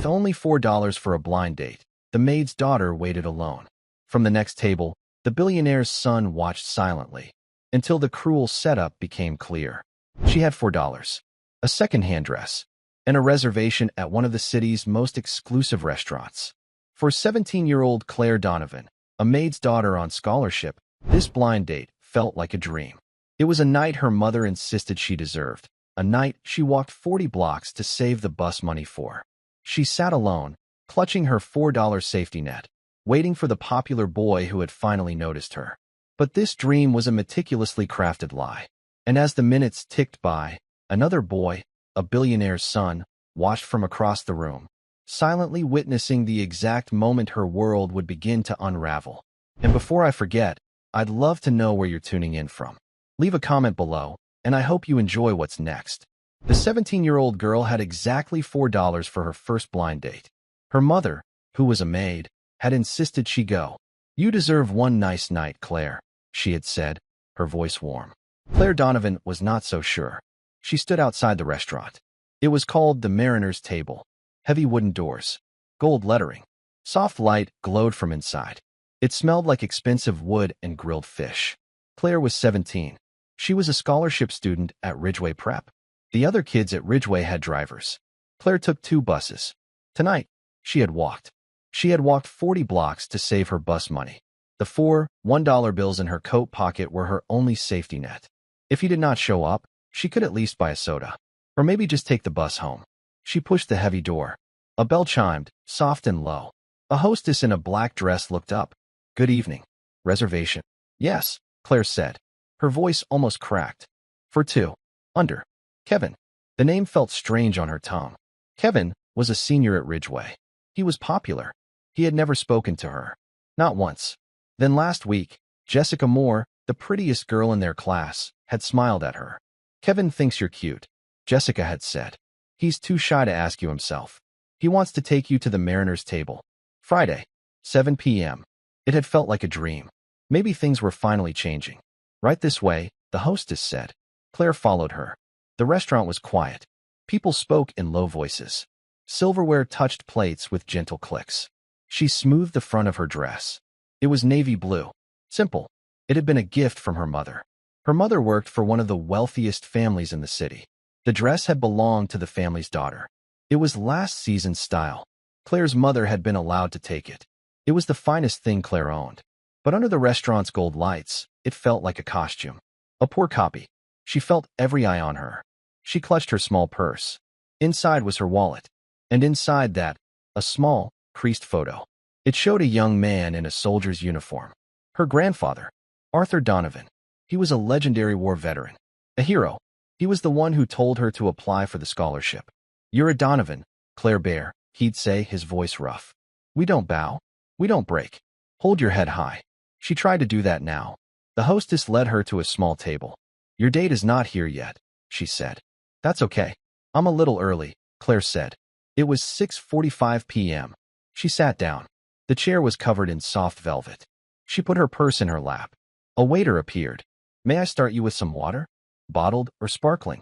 With only $4 for a blind date, the maid's daughter waited alone. From the next table, the billionaire's son watched silently, until the cruel setup became clear. She had $4, a second-hand dress, and a reservation at one of the city's most exclusive restaurants. For 17-year-old Claire Donovan, a maid's daughter on scholarship, this blind date felt like a dream. It was a night her mother insisted she deserved, a night she walked 40 blocks to save the bus money for. She sat alone, clutching her $4 safety net, waiting for the popular boy who had finally noticed her. But this dream was a meticulously crafted lie. And as the minutes ticked by, another boy, a billionaire's son, watched from across the room, silently witnessing the exact moment her world would begin to unravel. And before I forget, I'd love to know where you're tuning in from. Leave a comment below, and I hope you enjoy what's next. The 17-year-old girl had exactly $4 for her first blind date. Her mother, who was a maid, had insisted she go. "You deserve one nice night, Claire," she had said, her voice warm. Claire Donovan was not so sure. She stood outside the restaurant. It was called the Mariner's Table. Heavy wooden doors, gold lettering. Soft light glowed from inside. It smelled like expensive wood and grilled fish. Claire was 17. She was a scholarship student at Ridgeway Prep. The other kids at Ridgeway had drivers. Claire took 2 buses. Tonight, she had walked. She had walked 40 blocks to save her bus money. The 4 $1 bills in her coat pocket were her only safety net. If he did not show up, she could at least buy a soda. Or maybe just take the bus home. She pushed the heavy door. A bell chimed, soft and low. A hostess in a black dress looked up. "Good evening. Reservation?" "Yes," Claire said. Her voice almost cracked. "For 2. Under. Kevin." The name felt strange on her tongue. Kevin was a senior at Ridgeway. He was popular. He had never spoken to her. Not once. Then last week, Jessica Moore, the prettiest girl in their class, had smiled at her. "Kevin thinks you're cute," Jessica had said. "He's too shy to ask you himself. He wants to take you to the Mariner's Table. Friday, 7 p.m. It had felt like a dream. Maybe things were finally changing. "Right this way," the hostess said. Claire followed her. The restaurant was quiet. People spoke in low voices. Silverware touched plates with gentle clicks. She smoothed the front of her dress. It was navy blue. Simple. It had been a gift from her mother. Her mother worked for one of the wealthiest families in the city. The dress had belonged to the family's daughter. It was last season's style. Claire's mother had been allowed to take it. It was the finest thing Claire owned. But under the restaurant's gold lights, it felt like a costume. A poor copy. She felt every eye on her. She clutched her small purse. Inside was her wallet. And inside that, a small, creased photo. It showed a young man in a soldier's uniform. Her grandfather, Arthur Donovan. He was a legendary war veteran. A hero. He was the one who told her to apply for the scholarship. "You're a Donovan, Claire Bear," he'd say, his voice rough. "We don't bow. We don't break. Hold your head high." She tried to do that now. The hostess led her to a small table. "Your date is not here yet," she said. "That's okay. I'm a little early," Claire said. It was 6:45 p.m. She sat down. The chair was covered in soft velvet. She put her purse in her lap. A waiter appeared. "May I start you with some water? Bottled or sparkling?"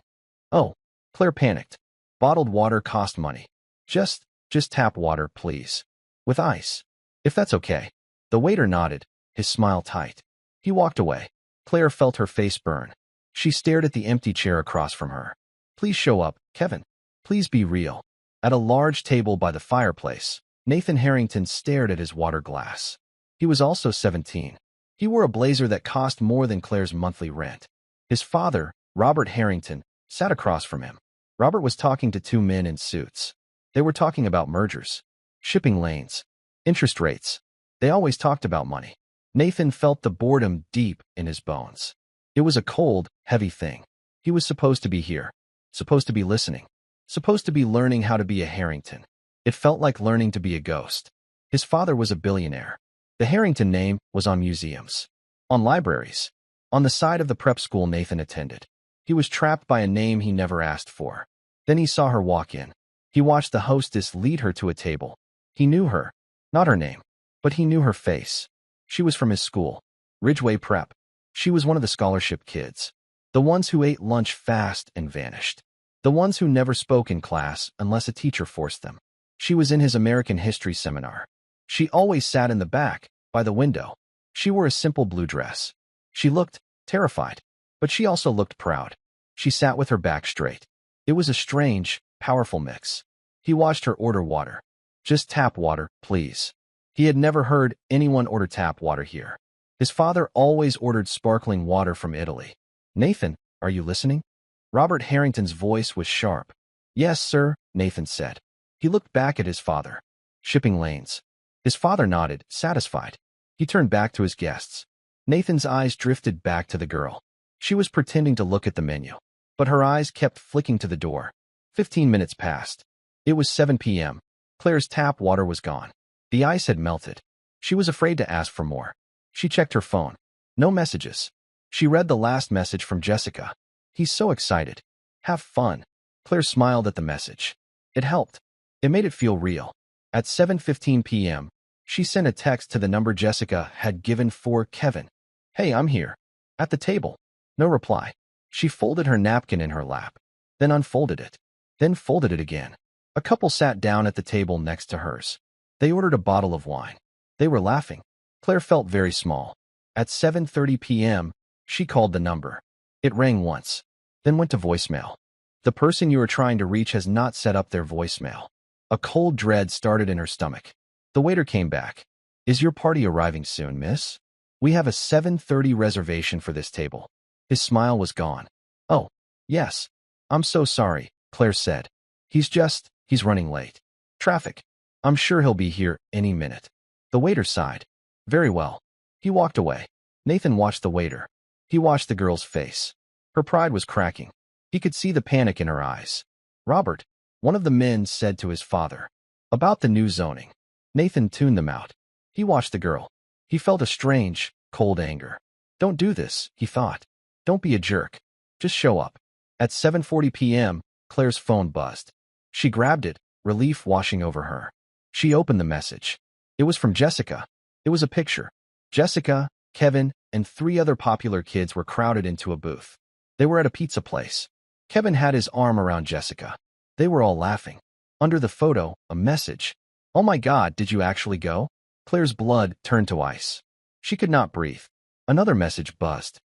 "Oh," Claire panicked. "Bottled water cost money. Just tap water, please. With ice. If that's okay." The waiter nodded, his smile tight. He walked away. Claire felt her face burn. She stared at the empty chair across from her. "Please show up, Kevin. Please be real." At a large table by the fireplace, Nathan Harrington stared at his water glass. He was also 17. He wore a blazer that cost more than Claire's monthly rent. His father, Robert Harrington, sat across from him. Robert was talking to 2 men in suits. They were talking about mergers, shipping lanes, interest rates. They always talked about money. Nathan felt the boredom deep in his bones. It was a cold, heavy thing. He was supposed to be here, supposed to be listening, supposed to be learning how to be a Harrington. It felt like learning to be a ghost. His father was a billionaire. The Harrington name was on museums, on libraries, on the side of the prep school Nathan attended. He was trapped by a name he never asked for. Then he saw her walk in. He watched the hostess lead her to a table. He knew her, not her name, but he knew her face. She was from his school, Ridgeway Prep. She was one of the scholarship kids, the ones who ate lunch fast and vanished, the ones who never spoke in class unless a teacher forced them. She was in his American history seminar. She always sat in the back, by the window. She wore a simple blue dress. She looked terrified, but she also looked proud. She sat with her back straight. It was a strange, powerful mix. He watched her order water. Just tap water, please. He had never heard anyone order tap water here. His father always ordered sparkling water from Italy. Nathan, are you listening? Robert Harrington's voice was sharp. Yes, sir, Nathan said. He looked back at his father. Shipping lanes. His father nodded, satisfied. He turned back to his guests. Nathan's eyes drifted back to the girl. She was pretending to look at the menu, but her eyes kept flicking to the door. 15 minutes passed. It was 7 p.m. Claire's tap water was gone. The ice had melted. She was afraid to ask for more. She checked her phone. No messages. She read the last message from Jessica. He's so excited. Have fun. Claire smiled at the message. It helped. It made it feel real. At 7:15 p.m., she sent a text to the number Jessica had given for Kevin. Hey, I'm here. At the table. No reply. She folded her napkin in her lap, then unfolded it, then folded it again. A couple sat down at the table next to hers. They ordered a bottle of wine. They were laughing. Claire felt very small. At 7:30 p.m., she called the number. It rang once, then went to voicemail. The person you are trying to reach has not set up their voicemail. A cold dread started in her stomach. The waiter came back. Is your party arriving soon, miss? We have a 7:30 reservation for this table. His smile was gone. Oh, yes. I'm so sorry, Claire said. He's running late. Traffic. I'm sure he'll be here any minute. The waiter sighed. Very well. He walked away. Nathan watched the waiter. He watched the girl's face. Her pride was cracking. He could see the panic in her eyes. Robert, one of the men said to his father. About the new zoning. Nathan tuned them out. He watched the girl. He felt a strange, cold anger. Don't do this, he thought. Don't be a jerk. Just show up. At 7:40 p.m., Claire's phone buzzed. She grabbed it, relief washing over her. She opened the message. It was from Jessica. It was a picture. Jessica, Kevin, and 3 other popular kids were crowded into a booth. They were at a pizza place. Kevin had his arm around Jessica. They were all laughing. Under the photo, a message. Oh my God, did you actually go? Claire's blood turned to ice. She could not breathe. Another message buzzed.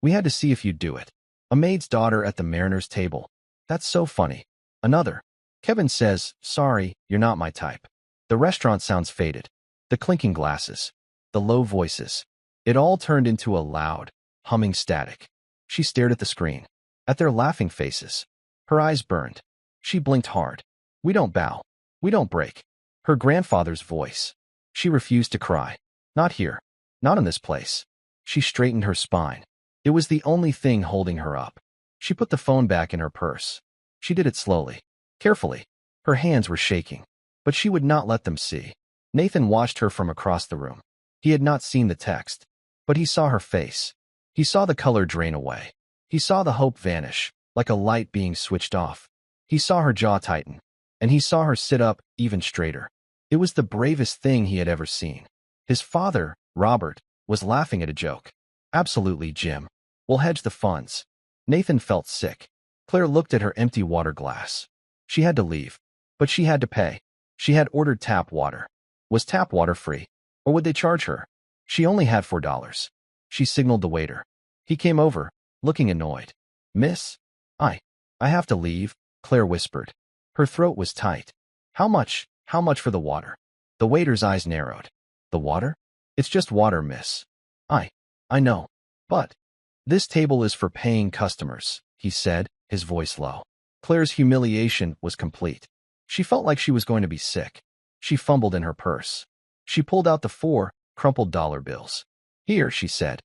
We had to see if you'd do it. A maid's daughter at the mariner's table. That's so funny. Another. Kevin says, sorry, you're not my type. The restaurant sounds faded. The clinking glasses. The low voices. It all turned into a loud, humming static. She stared at the screen. At their laughing faces. Her eyes burned. She blinked hard. We don't bow. We don't break. Her grandfather's voice. She refused to cry. Not here. Not in this place. She straightened her spine. It was the only thing holding her up. She put the phone back in her purse. She did it slowly, carefully. Her hands were shaking, but she would not let them see. Nathan watched her from across the room. He had not seen the text, but he saw her face. He saw the color drain away. He saw the hope vanish, like a light being switched off. He saw her jaw tighten, and he saw her sit up even straighter. It was the bravest thing he had ever seen. His father, Robert, was laughing at a joke. Absolutely, Jim. We'll hedge the funds. Nathan felt sick. Claire looked at her empty water glass. She had to leave, but she had to pay. She had ordered tap water. Was tap water free? Or would they charge her? She only had $4. She signaled the waiter. He came over, looking annoyed. Miss? I have to leave, Claire whispered. Her throat was tight. How much for the water? The waiter's eyes narrowed. The water? It's just water, miss. I know. But this table is for paying customers, he said, his voice low. Claire's humiliation was complete. She felt like she was going to be sick. She fumbled in her purse. She pulled out the 4 crumpled dollar bills. Here, she said.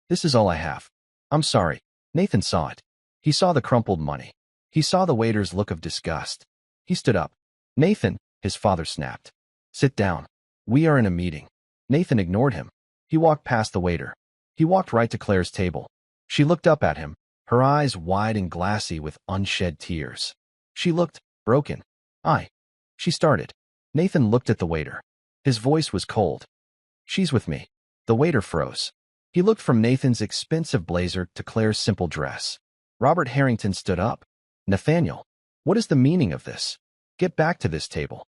This is all I have. I'm sorry. Nathan saw it. He saw the crumpled money. He saw the waiter's look of disgust. He stood up. Nathan, his father snapped. Sit down. We are in a meeting. Nathan ignored him. He walked past the waiter. He walked right to Claire's table. She looked up at him, her eyes wide and glassy with unshed tears. She looked broken. She started. Nathan looked at the waiter. His voice was cold. She's with me. The waiter froze. He looked from Nathan's expensive blazer to Claire's simple dress. Robert Harrington stood up. Nathaniel, what is the meaning of this? Get back to this table.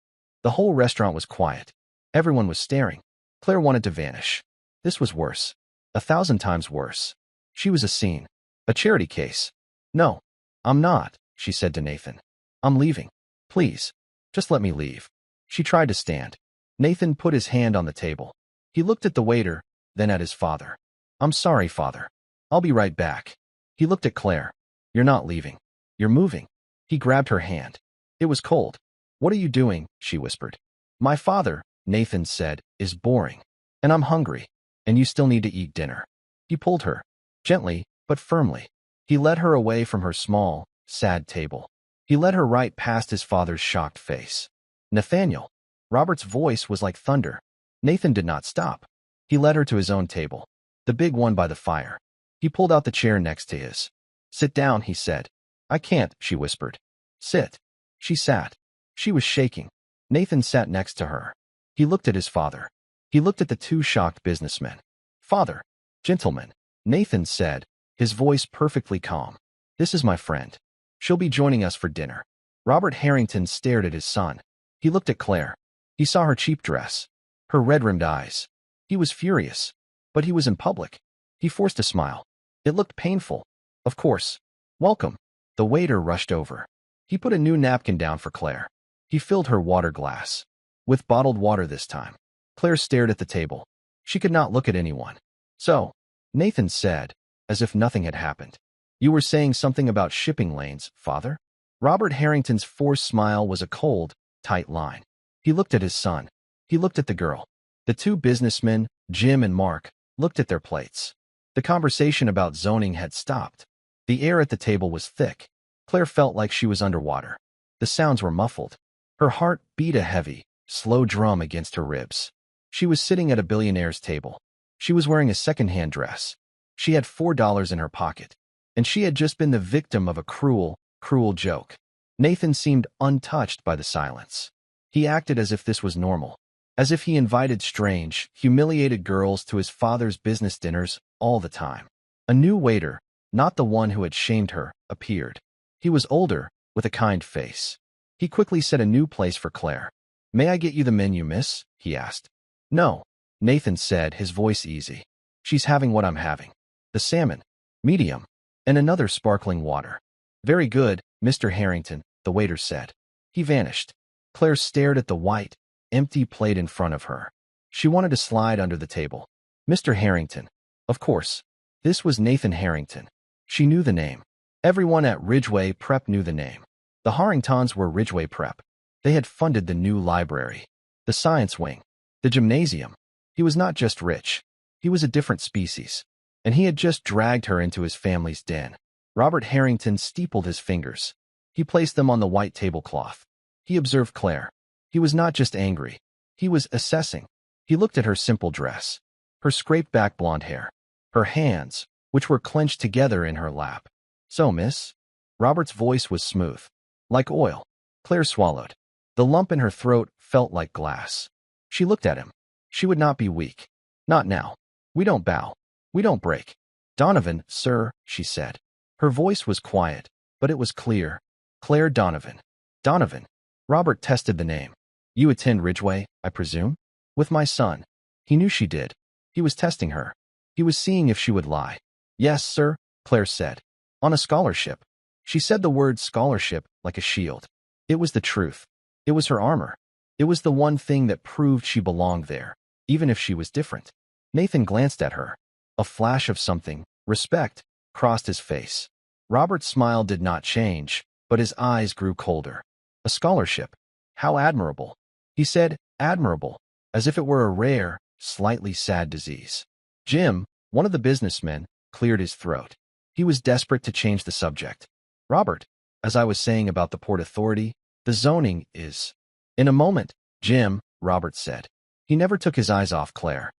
The whole restaurant was quiet. Everyone was staring. Claire wanted to vanish. This was worse. 1,000 times worse. She was a scene. A charity case. No, I'm not, she said to Nathan. I'm leaving. Please. Just let me leave. She tried to stand. Nathan put his hand on the table. He looked at the waiter, then at his father. I'm sorry, father. I'll be right back. He looked at Claire. You're not leaving. You're moving. He grabbed her hand. It was cold. What are you doing? She whispered. My father, Nathan said, is boring. And I'm hungry. And you still need to eat dinner. He pulled her. Gently, but firmly. He led her away from her small, sad table. He led her right past his father's shocked face. Nathaniel. Robert's voice was like thunder. Nathan did not stop. He led her to his own table. The big one by the fire. He pulled out the chair next to his. Sit down, he said. I can't, she whispered. Sit. She sat. She was shaking. Nathan sat next to her. He looked at his father. He looked at the two shocked businessmen. Father. Gentlemen. Nathan said, his voice perfectly calm. This is my friend. She'll be joining us for dinner. Robert Harrington stared at his son. He looked at Claire. He saw her cheap dress. Her red-rimmed eyes. He was furious. But he was in public. He forced a smile. It looked painful. Of course. Welcome. The waiter rushed over. He put a new napkin down for Claire. He filled her water glass. With bottled water this time. Claire stared at the table. She could not look at anyone. So, Nathan said, as if nothing had happened. You were saying something about shipping lanes, father? Robert Harrington's forced smile was a cold, tight line. He looked at his son. He looked at the girl. The two businessmen, Jim and Mark, looked at their plates. The conversation about zoning had stopped. The air at the table was thick. Claire felt like she was underwater. The sounds were muffled. Her heart beat a heavy, slow drum against her ribs. She was sitting at a billionaire's table. She was wearing a second-hand dress. She had $4 in her pocket. And she had just been the victim of a cruel, cruel joke. Nathan seemed untouched by the silence. He acted as if this was normal. As if he invited strange, humiliated girls to his father's business dinners all the time. A new waiter, not the one who had shamed her, appeared. He was older, with a kind face. He quickly set a new place for Claire. May I get you the menu, miss? He asked. No, Nathan said, his voice easy. She's having what I'm having. The salmon. Medium. And another sparkling water. Very good, Mr. Harrington, the waiter said. He vanished. Claire stared at the white, empty plate in front of her. She wanted to slide under the table. Mr. Harrington. Of course. This was Nathan Harrington. She knew the name. Everyone at Ridgeway Prep knew the name. The Harringtons were Ridgeway Prep. They had funded the new library, the science wing, the gymnasium. He was not just rich. He was a different species. And he had just dragged her into his family's den. Robert Harrington steepled his fingers. He placed them on the white tablecloth. He observed Claire. He was not just angry. He was assessing. He looked at her simple dress, her scraped-back blonde hair, her hands, which were clenched together in her lap. So, miss? Robert's voice was smooth, like oil. Claire swallowed. The lump in her throat felt like glass. She looked at him. She would not be weak. Not now. We don't bow. We don't break. Donovan, sir, she said. Her voice was quiet, but it was clear. Claire Donovan. Donovan. Robert tested the name. You attend Ridgeway, I presume? With my son. He knew she did. He was testing her. He was seeing if she would lie. Yes, sir, Claire said. On a scholarship. She said the word scholarship like a shield. It was the truth. It was her armor. It was the one thing that proved she belonged there, even if she was different. Nathan glanced at her. A flash of something, respect, crossed his face. Robert's smile did not change, but his eyes grew colder. A scholarship. How admirable. He said, admirable, as if it were a rare, slightly sad disease. Jim, one of the businessmen, cleared his throat. He was desperate to change the subject. Robert, as I was saying about the Port Authority, the zoning is... In a moment, Jim, Robert said. He never took his eyes off Claire.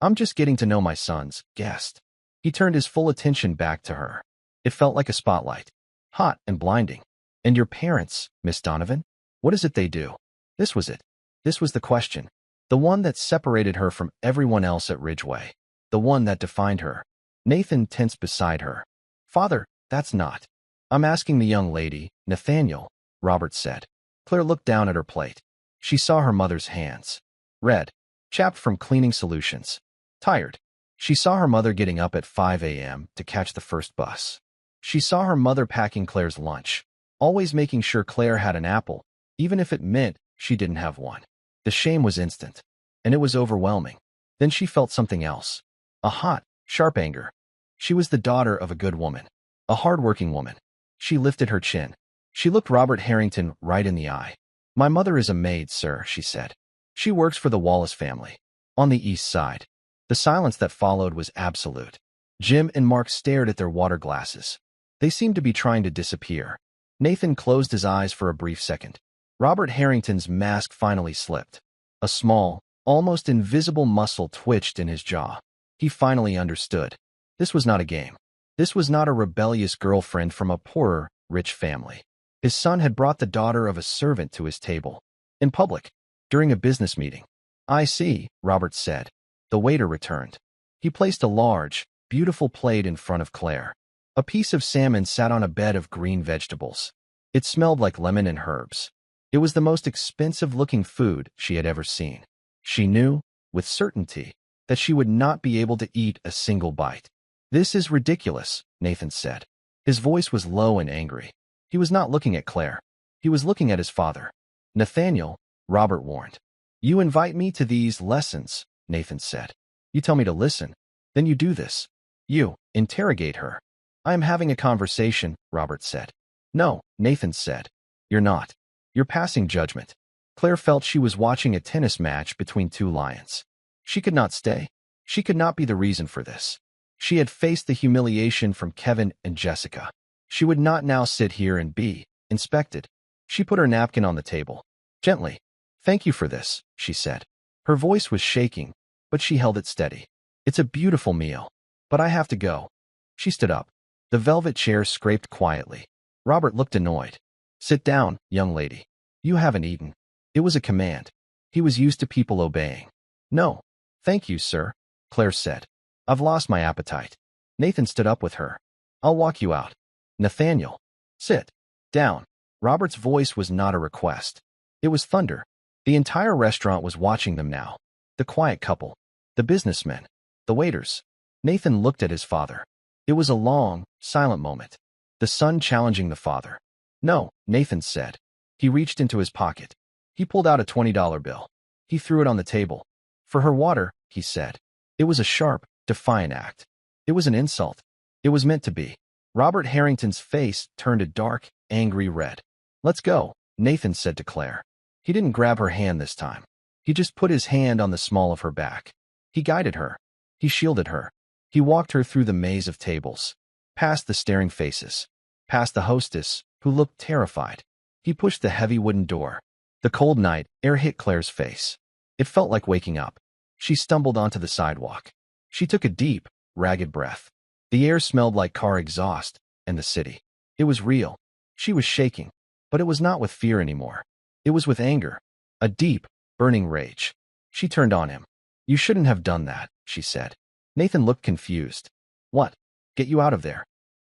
I'm just getting to know my son's guest. He turned his full attention back to her. It felt like a spotlight. Hot and blinding. And your parents, Miss Donovan? What is it they do? This was it. This was the question. The one that separated her from everyone else at Ridgeway. The one that defined her. Nathan tensed beside her. Father, that's not. I'm asking the young lady, Nathaniel, Robert said. Claire looked down at her plate. She saw her mother's hands. Red, chapped from cleaning solutions. Tired. She saw her mother getting up at 5 a.m. to catch the first bus. She saw her mother packing Claire's lunch, always making sure Claire had an apple, even if it meant she didn't have one. The shame was instant, and it was overwhelming. Then she felt something else. A hot, sharp anger. She was the daughter of a good woman, a hard-working woman. She lifted her chin. She looked Robert Harrington right in the eye. "My mother is a maid, sir," she said. "She works for the Wallace family, on the East Side." The silence that followed was absolute. Jim and Mark stared at their water glasses. They seemed to be trying to disappear. Nathan closed his eyes for a brief second. Robert Harrington's mask finally slipped. A small, almost invisible muscle twitched in his jaw. He finally understood. This was not a game. This was not a rebellious girlfriend from a poorer, rich family. His son had brought the daughter of a servant to his table. In public. During a business meeting. "I see," Robert said. The waiter returned. He placed a large, beautiful plate in front of Claire. A piece of salmon sat on a bed of green vegetables. It smelled like lemon and herbs. It was the most expensive-looking food she had ever seen. She knew, with certainty, that she would not be able to eat a single bite. "This is ridiculous," Nathan said. His voice was low and angry. He was not looking at Claire. He was looking at his father. "Nathaniel," Robert warned. "You invite me to these lessons," Nathan said. "You tell me to listen. Then you do this. You interrogate her." "I am having a conversation," Robert said. "No," Nathan said. "You're not. You're passing judgment." Claire felt she was watching a tennis match between two lions. She could not stay. She could not be the reason for this. She had faced the humiliation from Kevin and Jessica. She would not now sit here and be inspected. She put her napkin on the table. Gently. "Thank you for this," she said. Her voice was shaking, but she held it steady. "It's a beautiful meal, but I have to go." She stood up. The velvet chair scraped quietly. Robert looked annoyed. "Sit down, young lady. You haven't eaten." It was a command. He was used to people obeying. "No. Thank you, sir," Claire said. "I've lost my appetite." Nathan stood up with her. "I'll walk you out." "Nathaniel. Sit down." Robert's voice was not a request. It was thunder. The entire restaurant was watching them now. The quiet couple. The businessmen. The waiters. Nathan looked at his father. It was a long, silent moment. The son challenging the father. "No," Nathan said. He reached into his pocket. He pulled out a $20 bill. He threw it on the table. "For her water," he said. It was a sharp, defiant act. It was an insult. It was meant to be. Robert Harrington's face turned a dark, angry red. "Let's go," Nathan said to Claire. He didn't grab her hand this time. He just put his hand on the small of her back. He guided her. He shielded her. He walked her through the maze of tables, past the staring faces, past the hostess, who looked terrified. He pushed the heavy wooden door. The cold night air hit Claire's face. It felt like waking up. She stumbled onto the sidewalk. She took a deep, ragged breath. The air smelled like car exhaust and the city. It was real. She was shaking, but it was not with fear anymore. It was with anger, a deep, burning rage. She turned on him. "You shouldn't have done that," she said. Nathan looked confused. "What? Get you out of there?"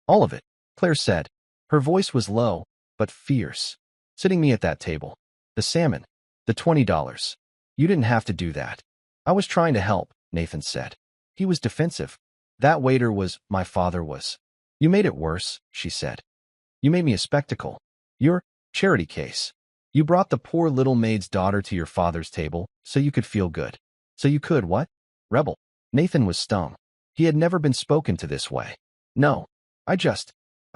"All of it," Claire said. Her voice was low, but fierce. "Sitting me at that table. The salmon. The $20. You didn't have to do that." "I was trying to help," Nathan said. He was defensive. "That waiter was, my father was." "You made it worse," she said. "You made me a spectacle. Your charity case. You brought the poor little maid's daughter to your father's table so you could feel good. So you could what? Rebel." Nathan was stung. He had never been spoken to this way. "No. I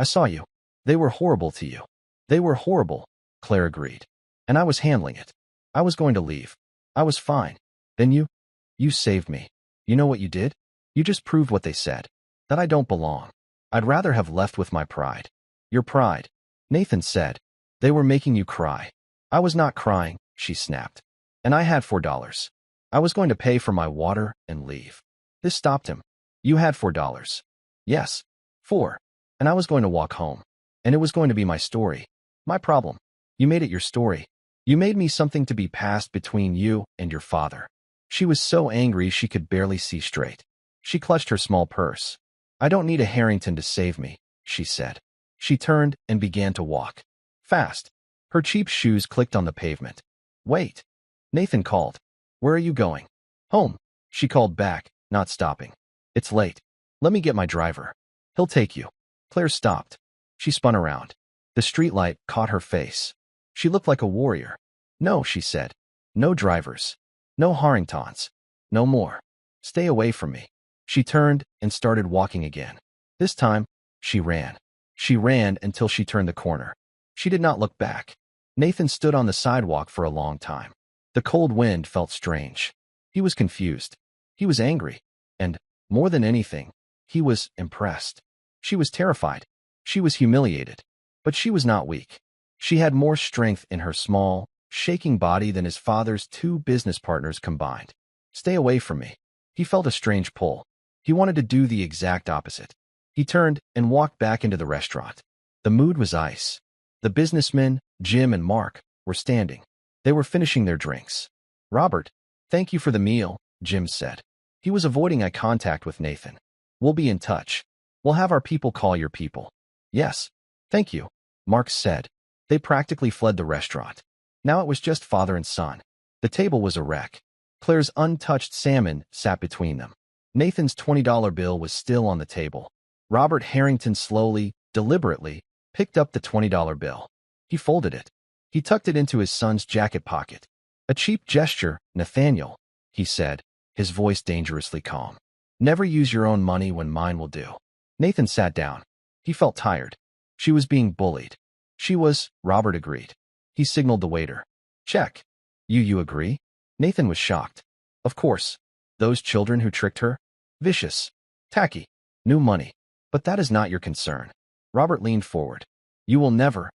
saw you. They were horrible to you." "They were horrible," Claire agreed. "And I was handling it. I was going to leave. I was fine. Then you saved me. You know what you did? You just proved what they said. That I don't belong. I'd rather have left with my pride." "Your pride," Nathan said. "They were making you cry." "I was not crying," she snapped. "And I had $4. I was going to pay for my water and leave." This stopped him. "You had $4. "Yes. 4. And I was going to walk home. And it was going to be my story. My problem. You made it your story. You made me something to be passed between you and your father." She was so angry she could barely see straight. She clutched her small purse. "I don't need a Harrington to save me," she said. She turned and began to walk. Fast. Her cheap shoes clicked on the pavement. "Wait." Nathan called. Where are you going? Home. She called back, not stopping. It's late. Let me get my driver. He'll take you. Claire stopped. She spun around. The streetlight caught her face. She looked like a warrior. No, she said. No drivers. No Harringtons. No more. Stay away from me. She turned and started walking again. This time, she ran. She ran until she turned the corner. She did not look back. Nathan stood on the sidewalk for a long time. The cold wind felt strange. He was confused. He was angry. And, more than anything, he was impressed. She was terrified. She was humiliated. But she was not weak. She had more strength in her small, shaking body than his father's 2 business partners combined. Stay away from me. He felt a strange pull. He wanted to do the exact opposite. He turned and walked back into the restaurant. The mood was ice. The businessmen, Jim and Mark, were standing. They were finishing their drinks. Robert, thank you for the meal, Jim said. He was avoiding eye contact with Nathan. We'll be in touch. We'll have our people call your people. Yes. Thank you, Mark said. They practically fled the restaurant. Now it was just father and son. The table was a wreck. Claire's untouched salmon sat between them. Nathan's $20 bill was still on the table. Robert Harrington slowly, deliberately, picked up the $20 bill. He folded it. He tucked it into his son's jacket pocket. A cheap gesture, Nathaniel, he said, his voice dangerously calm. Never use your own money when mine will do. Nathan sat down. He felt tired. She was being bullied. She was, Robert agreed. He signaled the waiter. Check. You agree? Nathan was shocked. Of course. Those children who tricked her? Vicious. Tacky. New money. But that is not your concern. Robert leaned forward. You will never,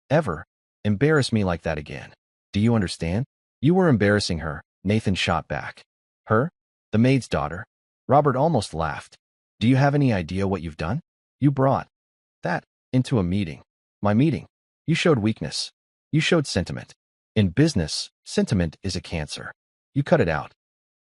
ever, embarrass me like that again. Do you understand? You were embarrassing her, Nathan shot back. Her? The maid's daughter? Robert almost laughed. Do you have any idea what you've done? You brought that into a meeting. My meeting. You showed weakness. You showed sentiment. In business, sentiment is a cancer. You cut it out.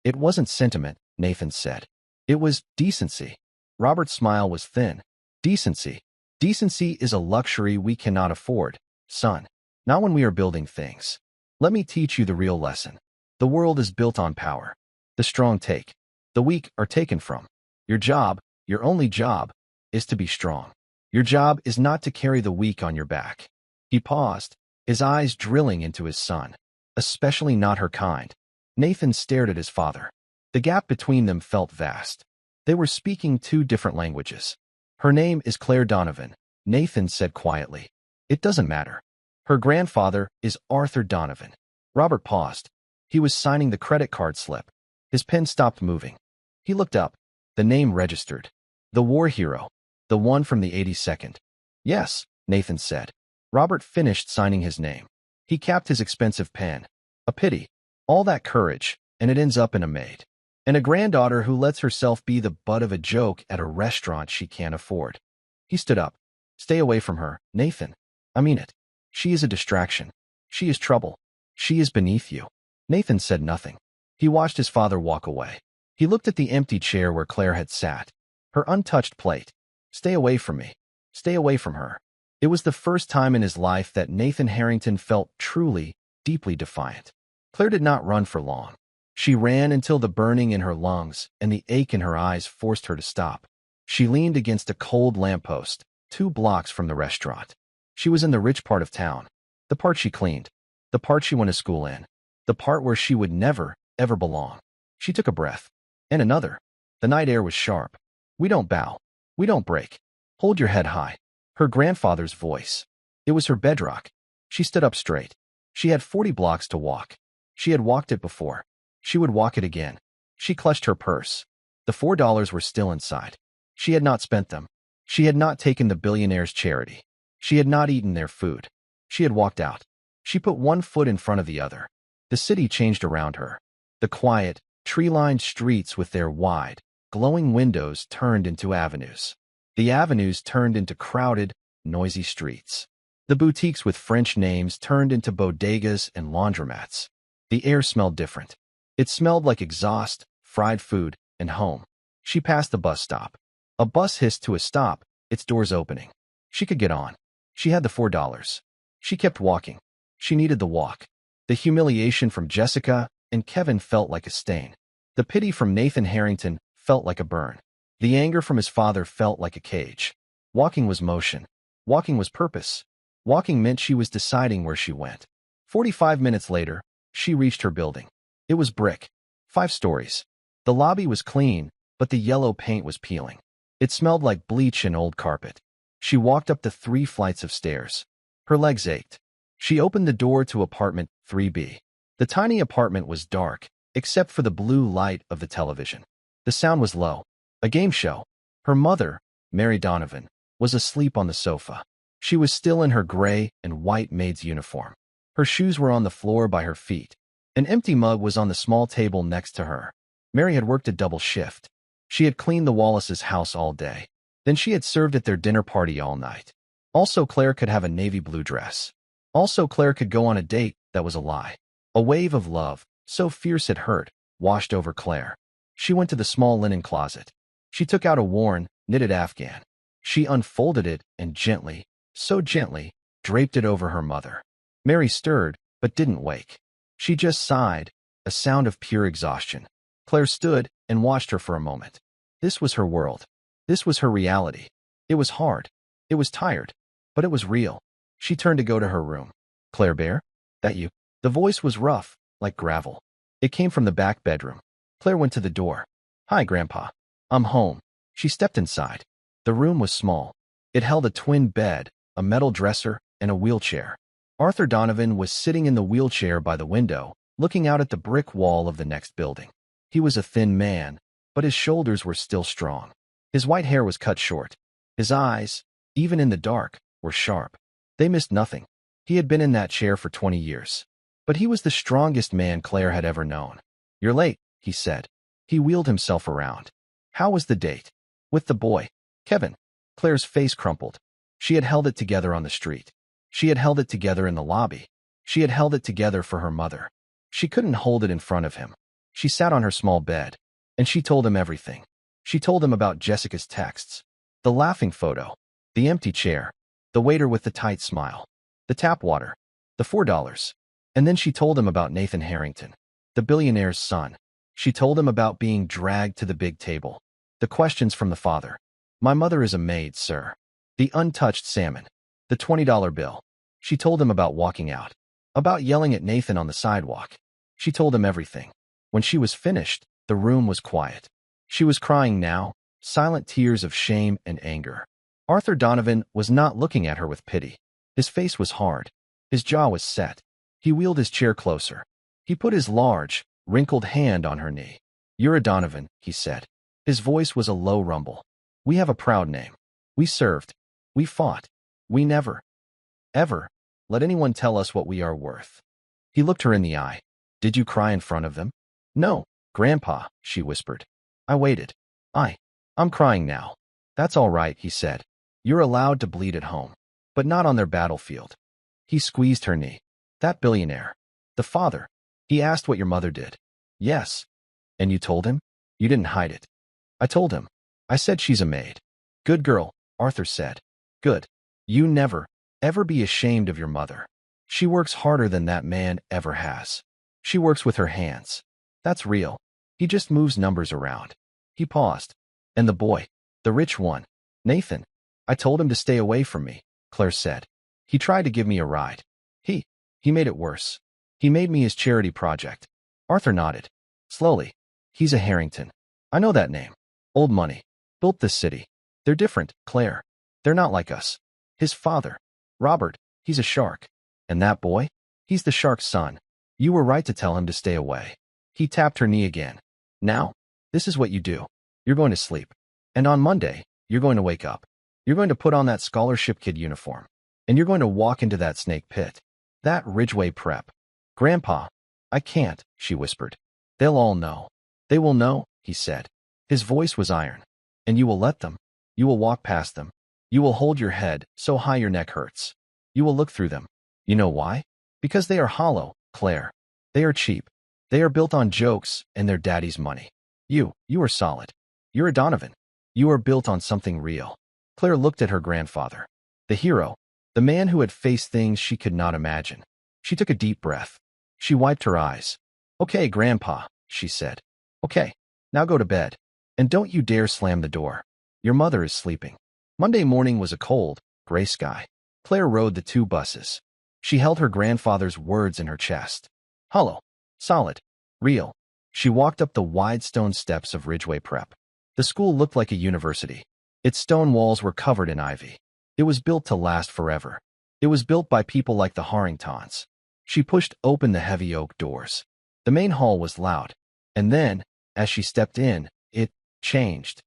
It wasn't sentiment, Nathan said. It was decency. Robert's smile was thin. Decency. Decency is a luxury we cannot afford, son. Not when we are building things. Let me teach you the real lesson. The world is built on power. The strong take. The weak are taken from. Your job, your only job, is to be strong. Your job is not to carry the weak on your back. He paused, his eyes drilling into his son. Especially not her kind. Nathan stared at his father. The gap between them felt vast. They were speaking 2 different languages. Her name is Claire Donovan, Nathan said quietly. It doesn't matter. Her grandfather is Arthur Donovan. Robert paused. He was signing the credit card slip. His pen stopped moving. He looked up. The name registered. The war hero. The one from the 82nd. Yes, Nathan said. Robert finished signing his name. He capped his expensive pen. A pity. All that courage, and it ends up in a maid. And a granddaughter who lets herself be the butt of a joke at a restaurant she can't afford. He stood up. Stay away from her, Nathan. I mean it. She is a distraction. She is trouble. She is beneath you. Nathan said nothing. He watched his father walk away. He looked at the empty chair where Claire had sat. Her untouched plate. Stay away from me. Stay away from her. It was the first time in his life that Nathan Harrington felt truly, deeply defiant. Claire did not run for long. She ran until the burning in her lungs and the ache in her eyes forced her to stop. She leaned against a cold lamppost, 2 blocks from the restaurant. She was in the rich part of town, the part she cleaned, the part she went to school in, the part where she would never, ever belong. She took a breath. And another. The night air was sharp. We don't bow. We don't break. Hold your head high. Her grandfather's voice. It was her bedrock. She stood up straight. She had 40 blocks to walk. She had walked it before. She would walk it again. She clutched her purse. The $4 were still inside. She had not spent them. She had not taken the Billionaire's charity. She had not eaten their food. She had walked out. She put one foot in front of the other. The city changed around her. The quiet, tree-lined streets with their wide, glowing windows turned into avenues. The avenues turned into crowded, noisy streets. The boutiques with French names turned into bodegas and laundromats. The air smelled different. It smelled like exhaust, fried food, and home. She passed the bus stop. A bus hissed to a stop, its doors opening. She could get on. She had the $4. She kept walking. She needed the walk. The humiliation from Jessica and Kevin felt like a stain. The pity from Nathan Harrington felt like a burn. The anger from his father felt like a cage. Walking was motion. Walking was purpose. Walking meant she was deciding where she went. 45 minutes later, she reached her building. It was brick. 5 stories. The lobby was clean, but the yellow paint was peeling. It smelled like bleach and old carpet. She walked up the 3 flights of stairs. Her legs ached. She opened the door to apartment 3B. The tiny apartment was dark, except for the blue light of the television. The sound was low. A game show. Her mother, Mary Donovan, was asleep on the sofa. She was still in her gray and white maid's uniform. Her shoes were on the floor by her feet. An empty mug was on the small table next to her. Mary had worked a double shift. She had cleaned the Wallace's house all day. Then she had served at their dinner party all night. Also, Claire could have a navy blue dress. Also, Claire could go on a date that was a lie. A wave of love, so fierce it hurt, washed over Claire. She went to the small linen closet. She took out a worn, knitted afghan. She unfolded it and gently, so gently, draped it over her mother. Mary stirred, but didn't wake. She just sighed, a sound of pure exhaustion. Claire stood and watched her for a moment. This was her world. This was her reality. It was hard. It was tired. But it was real. She turned to go to her room. Claire Bear? That you? The voice was rough, like gravel. It came from the back bedroom. Claire went to the door. Hi, Grandpa. I'm home. She stepped inside. The room was small. It held a twin bed, a metal dresser, and a wheelchair. Arthur Donovan was sitting in the wheelchair by the window, looking out at the brick wall of the next building. He was a thin man, but his shoulders were still strong. His white hair was cut short. His eyes, even in the dark, were sharp. They missed nothing. He had been in that chair for 20 years. But he was the strongest man Claire had ever known. You're late, he said. He wheeled himself around. How was the date? With the boy, Kevin. Claire's face crumpled. She had held it together on the street. She had held it together in the lobby. She had held it together for her mother. She couldn't hold it in front of him. She sat on her small bed, and she told him everything. She told him about Jessica's texts, the laughing photo, the empty chair, the waiter with the tight smile, the tap water, the $4. And then she told him about Nathan Harrington, the billionaire's son. She told him about being dragged to the big table. The questions from the father. My mother is a maid, sir. The untouched salmon. The $20 bill. She told him about walking out. About yelling at Nathan on the sidewalk. She told him everything. When she was finished, the room was quiet. She was crying now, silent tears of shame and anger. Arthur Donovan was not looking at her with pity. His face was hard. His jaw was set. He wheeled his chair closer. He put his large, wrinkled hand on her knee. You're a Donovan, he said. His voice was a low rumble. We have a proud name. We served. We fought. We never, ever, let anyone tell us what we are worth. He looked her in the eye. Did you cry in front of them? No, Grandpa, she whispered. I waited. I'm crying now. That's all right, he said. You're allowed to bleed at home, but not on their battlefield. He squeezed her knee. That billionaire. The father. He asked what your mother did. Yes. And you told him? You didn't hide it. I told him. I said she's a maid. Good girl, Arthur said. Good. You never, ever be ashamed of your mother. She works harder than that man ever has. She works with her hands. That's real. He just moves numbers around. He paused. And the boy, the rich one, Nathan. I told him to stay away from me, Claire said. He tried to give me a ride. He made it worse. He made me his charity project. Arthur nodded. Slowly. He's a Harrington. I know that name. Old money. Built this city. They're different, Claire. They're not like us. His father, Robert, he's a shark. And that boy? He's the shark's son. You were right to tell him to stay away. He tapped her knee again. Now, this is what you do. You're going to sleep. And on Monday, you're going to wake up. You're going to put on that scholarship kid uniform. And you're going to walk into that snake pit. That Ridgeway prep. Grandpa, I can't, she whispered. They'll all know. They will know, he said. His voice was iron. And you will let them. You will walk past them. You will hold your head so high your neck hurts. You will look through them. You know why? Because they are hollow, Claire. They are cheap. They are built on jokes and their daddy's money. You are solid. You're a Donovan. You are built on something real. Claire looked at her grandfather. The hero. The man who had faced things she could not imagine. She took a deep breath. She wiped her eyes. Okay, Grandpa, she said. Okay, now go to bed. And don't you dare slam the door. Your mother is sleeping. Monday morning was a cold, gray sky. Claire rode the two buses. She held her grandfather's words in her chest. Hollow, solid, real. She walked up the wide stone steps of Ridgeway Prep. The school looked like a university. Its stone walls were covered in ivy. It was built to last forever. It was built by people like the Harringtons. She pushed open the heavy oak doors. The main hall was loud. And then, as she stepped in, it changed.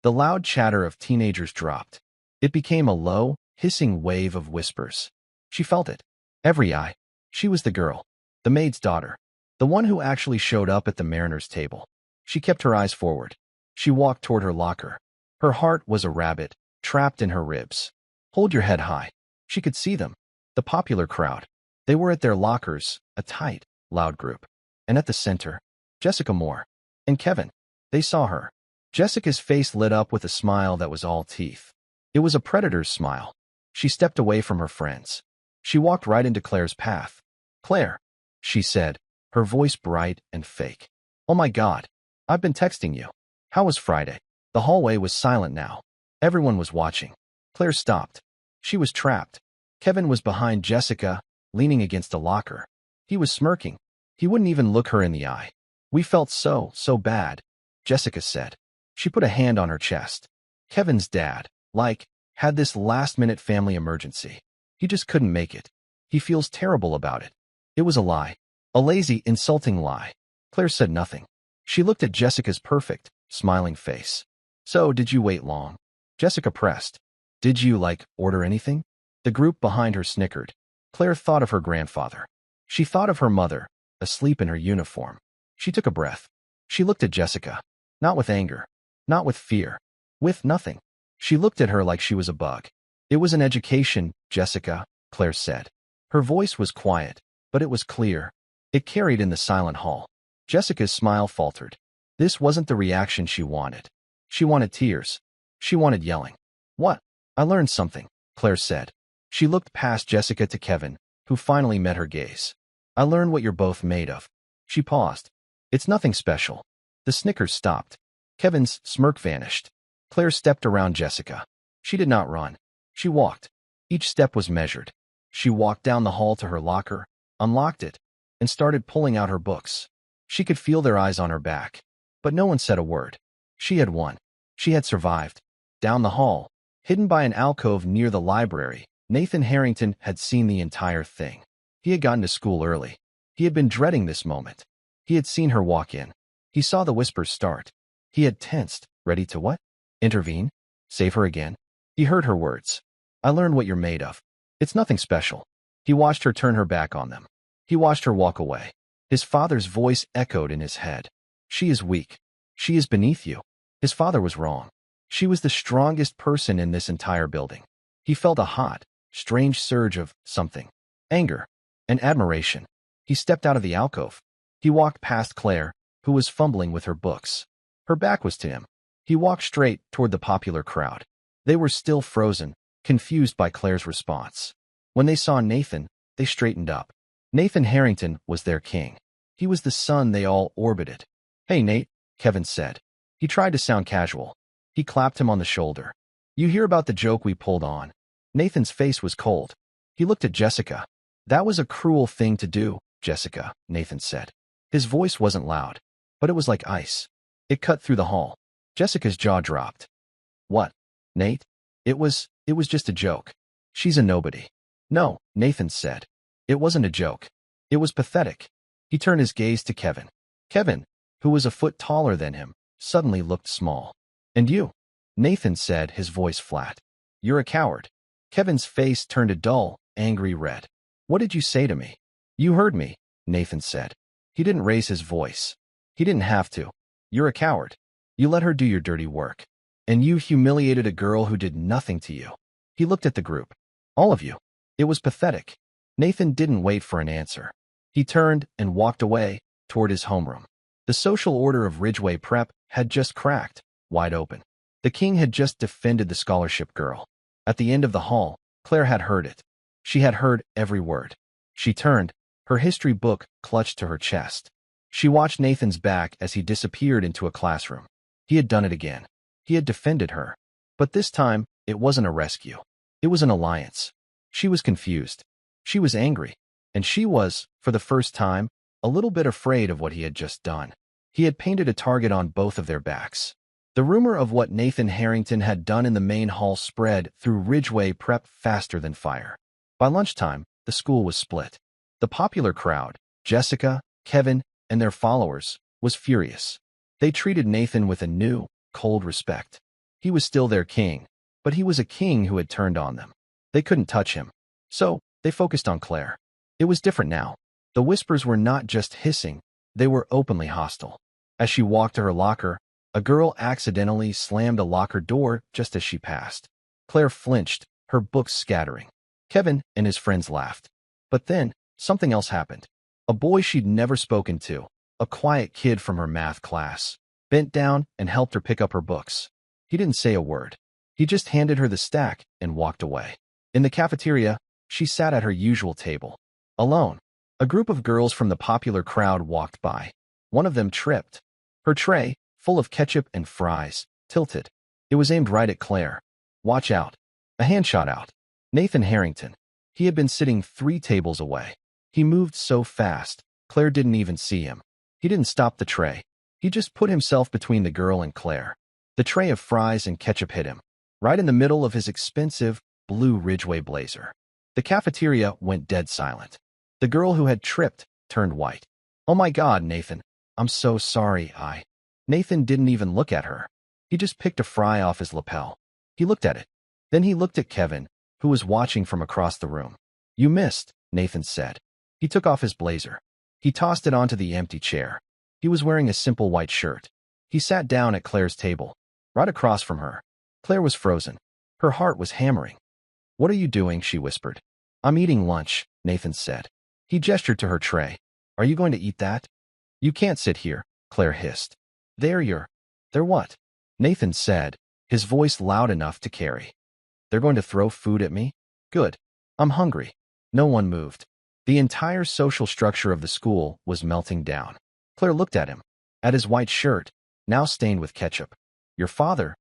The loud chatter of teenagers dropped. It became a low, hissing wave of whispers. She felt it. Every eye. She was the girl. The maid's daughter. The one who actually showed up at the Mariner's table. She kept her eyes forward. She walked toward her locker. Her heart was a rabbit, trapped in her ribs. Hold your head high. She could see them. The popular crowd. They were at their lockers, a tight, loud group. And at the center, Jessica Moore. And Kevin. They saw her. Jessica's face lit up with a smile that was all teeth. It was a predator's smile. She stepped away from her friends. She walked right into Claire's path. Claire, she said, her voice bright and fake. Oh my God, I've been texting you. How was Friday? The hallway was silent now. Everyone was watching. Claire stopped. She was trapped. Kevin was behind Jessica, leaning against a locker. He was smirking. He wouldn't even look her in the eye. We felt so bad, Jessica said. She put a hand on her chest. Kevin's dad, had this last-minute family emergency. He just couldn't make it. He feels terrible about it. It was a lie. A lazy, insulting lie. Claire said nothing. She looked at Jessica's perfect, smiling face. So, did you wait long? Jessica pressed. Did you, order anything? The group behind her snickered. Claire thought of her grandfather. She thought of her mother, asleep in her uniform. She took a breath. She looked at Jessica. Not with anger. Not with fear. With nothing. She looked at her like she was a bug. It was an education, Jessica, Claire said. Her voice was quiet, but it was clear. It carried in the silent hall. Jessica's smile faltered. This wasn't the reaction she wanted. She wanted tears. She wanted yelling. What? I learned something, Claire said. She looked past Jessica to Kevin, who finally met her gaze. I learned what you're both made of. She paused. It's nothing special. The snickers stopped. Kevin's smirk vanished. Claire stepped around Jessica. She did not run. She walked. Each step was measured. She walked down the hall to her locker, unlocked it, and started pulling out her books. She could feel their eyes on her back. But no one said a word. She had won. She had survived. Down the hall, hidden by an alcove near the library, Nathan Harrington had seen the entire thing. He had gotten to school early. He had been dreading this moment. He had seen her walk in. He saw the whispers start. He had tensed, ready to what? Intervene? Save her again? He heard her words. I learned what you're made of. It's nothing special. He watched her turn her back on them. He watched her walk away. His father's voice echoed in his head. She is weak. She is beneath you. His father was wrong. She was the strongest person in this entire building. He felt a hot, strange surge of something. Anger. And admiration. He stepped out of the alcove. He walked past Claire, who was fumbling with her books. Her back was to him. He walked straight toward the popular crowd. They were still frozen, confused by Claire's response. When they saw Nathan, they straightened up. Nathan Harrington was their king. He was the son they all orbited. Hey, Nate, Kevin said. He tried to sound casual. He clapped him on the shoulder. You hear about the joke we pulled on? Nathan's face was cold. He looked at Jessica. That was a cruel thing to do, Jessica, Nathan said. His voice wasn't loud, but it was like ice. It cut through the hall. Jessica's jaw dropped. What? Nate? It was just a joke. She's a nobody. No, Nathan said. It wasn't a joke. It was pathetic. He turned his gaze to Kevin. Kevin, who was a foot taller than him, suddenly looked small. And you? Nathan said, his voice flat. You're a coward. Kevin's face turned a dull, angry red. What did you say to me? You heard me, Nathan said. He didn't raise his voice. He didn't have to. You're a coward. You let her do your dirty work. And you humiliated a girl who did nothing to you. He looked at the group. All of you. It was pathetic. Nathan didn't wait for an answer. He turned and walked away toward his homeroom. The social order of Ridgeway Prep had just cracked, wide open. The king had just defended the scholarship girl. At the end of the hall, Claire had heard it. She had heard every word. She turned, her history book clutched to her chest. She watched Nathan's back as he disappeared into a classroom. He had done it again. He had defended her. But this time, it wasn't a rescue. It was an alliance. She was confused. She was angry. And she was, for the first time, a little bit afraid of what he had just done. He had painted a target on both of their backs. The rumor of what Nathan Harrington had done in the main hall spread through Ridgeway Prep faster than fire. By lunchtime, the school was split. The popular crowd, Jessica, Kevin, and their followers, was furious. They treated Nathan with a new, cold respect. He was still their king, but he was a king who had turned on them. They couldn't touch him. So, they focused on Claire. It was different now. The whispers were not just hissing, they were openly hostile. As she walked to her locker, a girl accidentally slammed a locker door just as she passed. Claire flinched, her books scattering. Kevin and his friends laughed. But then, something else happened. A boy she'd never spoken to, a quiet kid from her math class, bent down and helped her pick up her books. He didn't say a word. He just handed her the stack and walked away. In the cafeteria, she sat at her usual table. Alone. A group of girls from the popular crowd walked by. One of them tripped. Her tray, full of ketchup and fries, tilted. It was aimed right at Claire. Watch out. A hand shot out. Nathan Harrington. He had been sitting 3 tables away. He moved so fast, Claire didn't even see him. He didn't stop the tray. He just put himself between the girl and Claire. The tray of fries and ketchup hit him, right in the middle of his expensive, blue Ridgeway blazer. The cafeteria went dead silent. The girl who had tripped turned white. Oh my God, Nathan. I'm so sorry, Nathan didn't even look at her. He just picked a fry off his lapel. He looked at it. Then he looked at Kevin, who was watching from across the room. You missed, Nathan said. He took off his blazer. He tossed it onto the empty chair. He was wearing a simple white shirt. He sat down at Claire's table, right across from her. Claire was frozen. Her heart was hammering. What are you doing? She whispered. I'm eating lunch, Nathan said. He gestured to her tray. Are you going to eat that? You can't sit here, Claire hissed. They're what? Nathan said, his voice loud enough to carry. They're going to throw food at me? Good. I'm hungry. No one moved. The entire social structure of the school was melting down. Claire looked at him, at his white shirt, now stained with ketchup. Your father?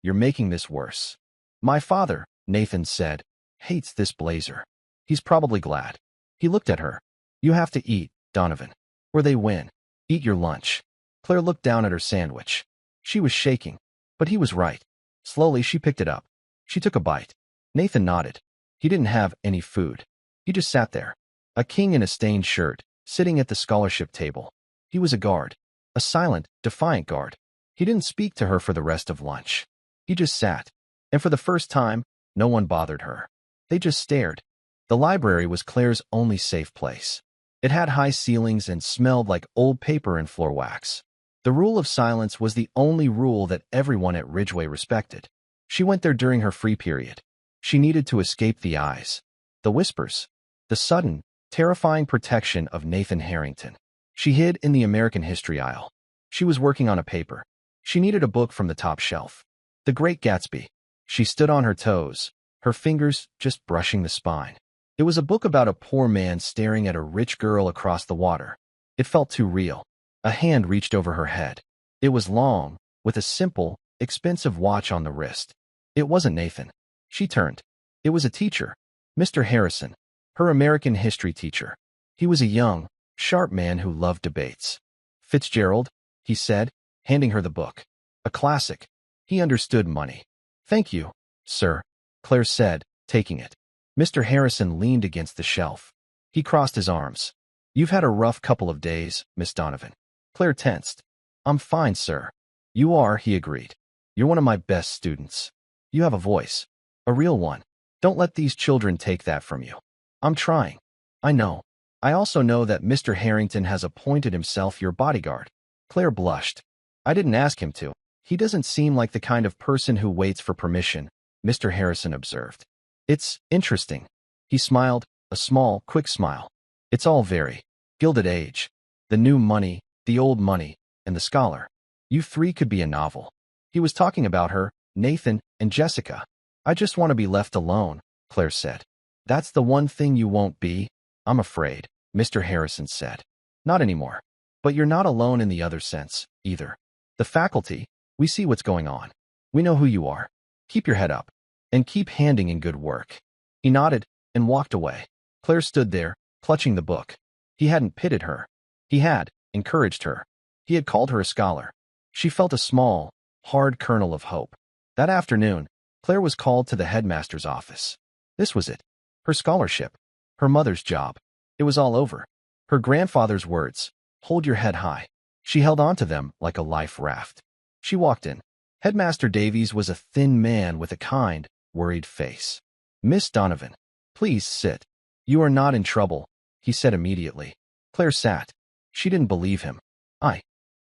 You're making this worse. My father, Nathan said, hates this blazer. He's probably glad. He looked at her. You have to eat, Donovan, or they win. Eat your lunch. Claire looked down at her sandwich. She was shaking, but he was right. Slowly, she picked it up. She took a bite. Nathan nodded. He didn't have any food. He just sat there, a king in a stained shirt, sitting at the scholarship table. He was a guard, a silent, defiant guard. He didn't speak to her for the rest of lunch. He just sat, and for the first time, no one bothered her. They just stared. The library was Claire's only safe place. It had high ceilings and smelled like old paper and floor wax. The rule of silence was the only rule that everyone at Ridgeway respected. She went there during her free period. She needed to escape the eyes, the whispers, the sudden, terrifying protection of Nathan Harrington. She hid in the American history aisle. She was working on a paper. She needed a book from the top shelf. The Great Gatsby. She stood on her toes, her fingers just brushing the spine. It was a book about a poor man staring at a rich girl across the water. It felt too real. A hand reached over her head. It was long, with a simple, expensive watch on the wrist. It wasn't Nathan. She turned. It was a teacher, Mr. Harrison, her American history teacher. He was a young, sharp man who loved debates. Fitzgerald, he said, handing her the book. A classic. He understood money. Thank you, sir, Claire said, taking it. Mr. Harrison leaned against the shelf. He crossed his arms. You've had a rough couple of days, Miss Donovan. Claire tensed. I'm fine, sir. You are, he agreed. You're one of my best students. You have a voice. A real one. Don't let these children take that from you. I'm trying. I know. I also know that Mr. Harrington has appointed himself your bodyguard. Claire blushed. I didn't ask him to. He doesn't seem like the kind of person who waits for permission, Mr. Harrison observed. It's interesting. He smiled, a small, quick smile. It's all very Gilded Age. The new money, the old money, and the scholar. You 3 could be a novel. He was talking about her, Nathan, and Jessica. I just want to be left alone, Claire said. That's the one thing you won't be, I'm afraid, Mr. Harrison said. Not anymore. But you're not alone in the other sense, either. The faculty, we see what's going on. We know who you are. Keep your head up. And keep handing in good work. He nodded and walked away. Claire stood there, clutching the book. He hadn't pitted her. He had encouraged her. He had called her a scholar. She felt a small, hard kernel of hope. That afternoon, Claire was called to the headmaster's office. This was it. Her scholarship. Her mother's job. It was all over. Her grandfather's words, hold your head high. She held on to them like a life raft. She walked in. Headmaster Davies was a thin man with a kind, worried face. Miss Donovan, please sit. You are not in trouble, he said immediately. Claire sat. She didn't believe him.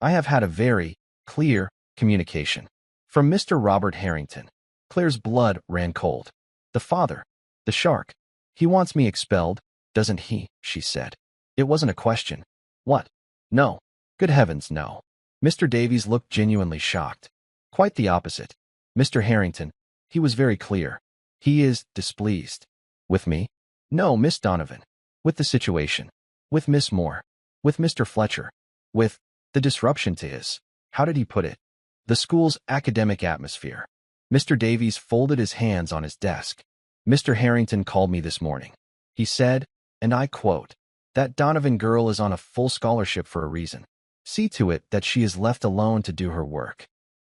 I have had a very clear communication from Mr. Robert Harrington. Claire's blood ran cold. The father, the shark. He wants me expelled, doesn't he? She said. It wasn't a question. What? No. Good heavens, no. Mr. Davies looked genuinely shocked. Quite the opposite. Mr. Harrington, he was very clear. He is displeased. With me? No, Miss Donovan. With the situation. With Miss Moore. With Mr. Fletcher. With the disruption to his, how did he put it? The school's academic atmosphere. Mr. Davies folded his hands on his desk. Mr. Harrington called me this morning. He said, and I quote, that Donovan girl is on a full scholarship for a reason. See to it that she is left alone to do her work.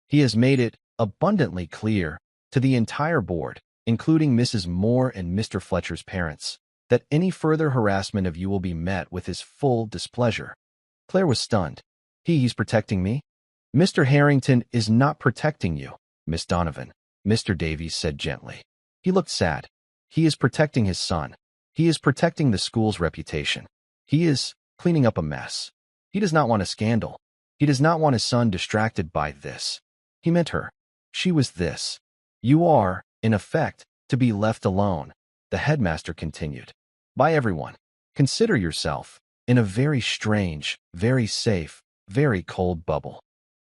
He has made it abundantly clear to the entire board, including Mrs. Moore and Mr. Fletcher's parents, that any further harassment of you will be met with his full displeasure. Claire was stunned. He's protecting me? Mr. Harrington is not protecting you, Miss Donovan, Mr. Davies said gently. He looked sad. He is protecting his son. He is protecting the school's reputation. He is cleaning up a mess. He does not want a scandal. He does not want his son distracted by this. He meant her. She was this. You are, in effect, to be left alone, the headmaster continued. By everyone. Consider yourself in a very strange, very safe, very cold bubble.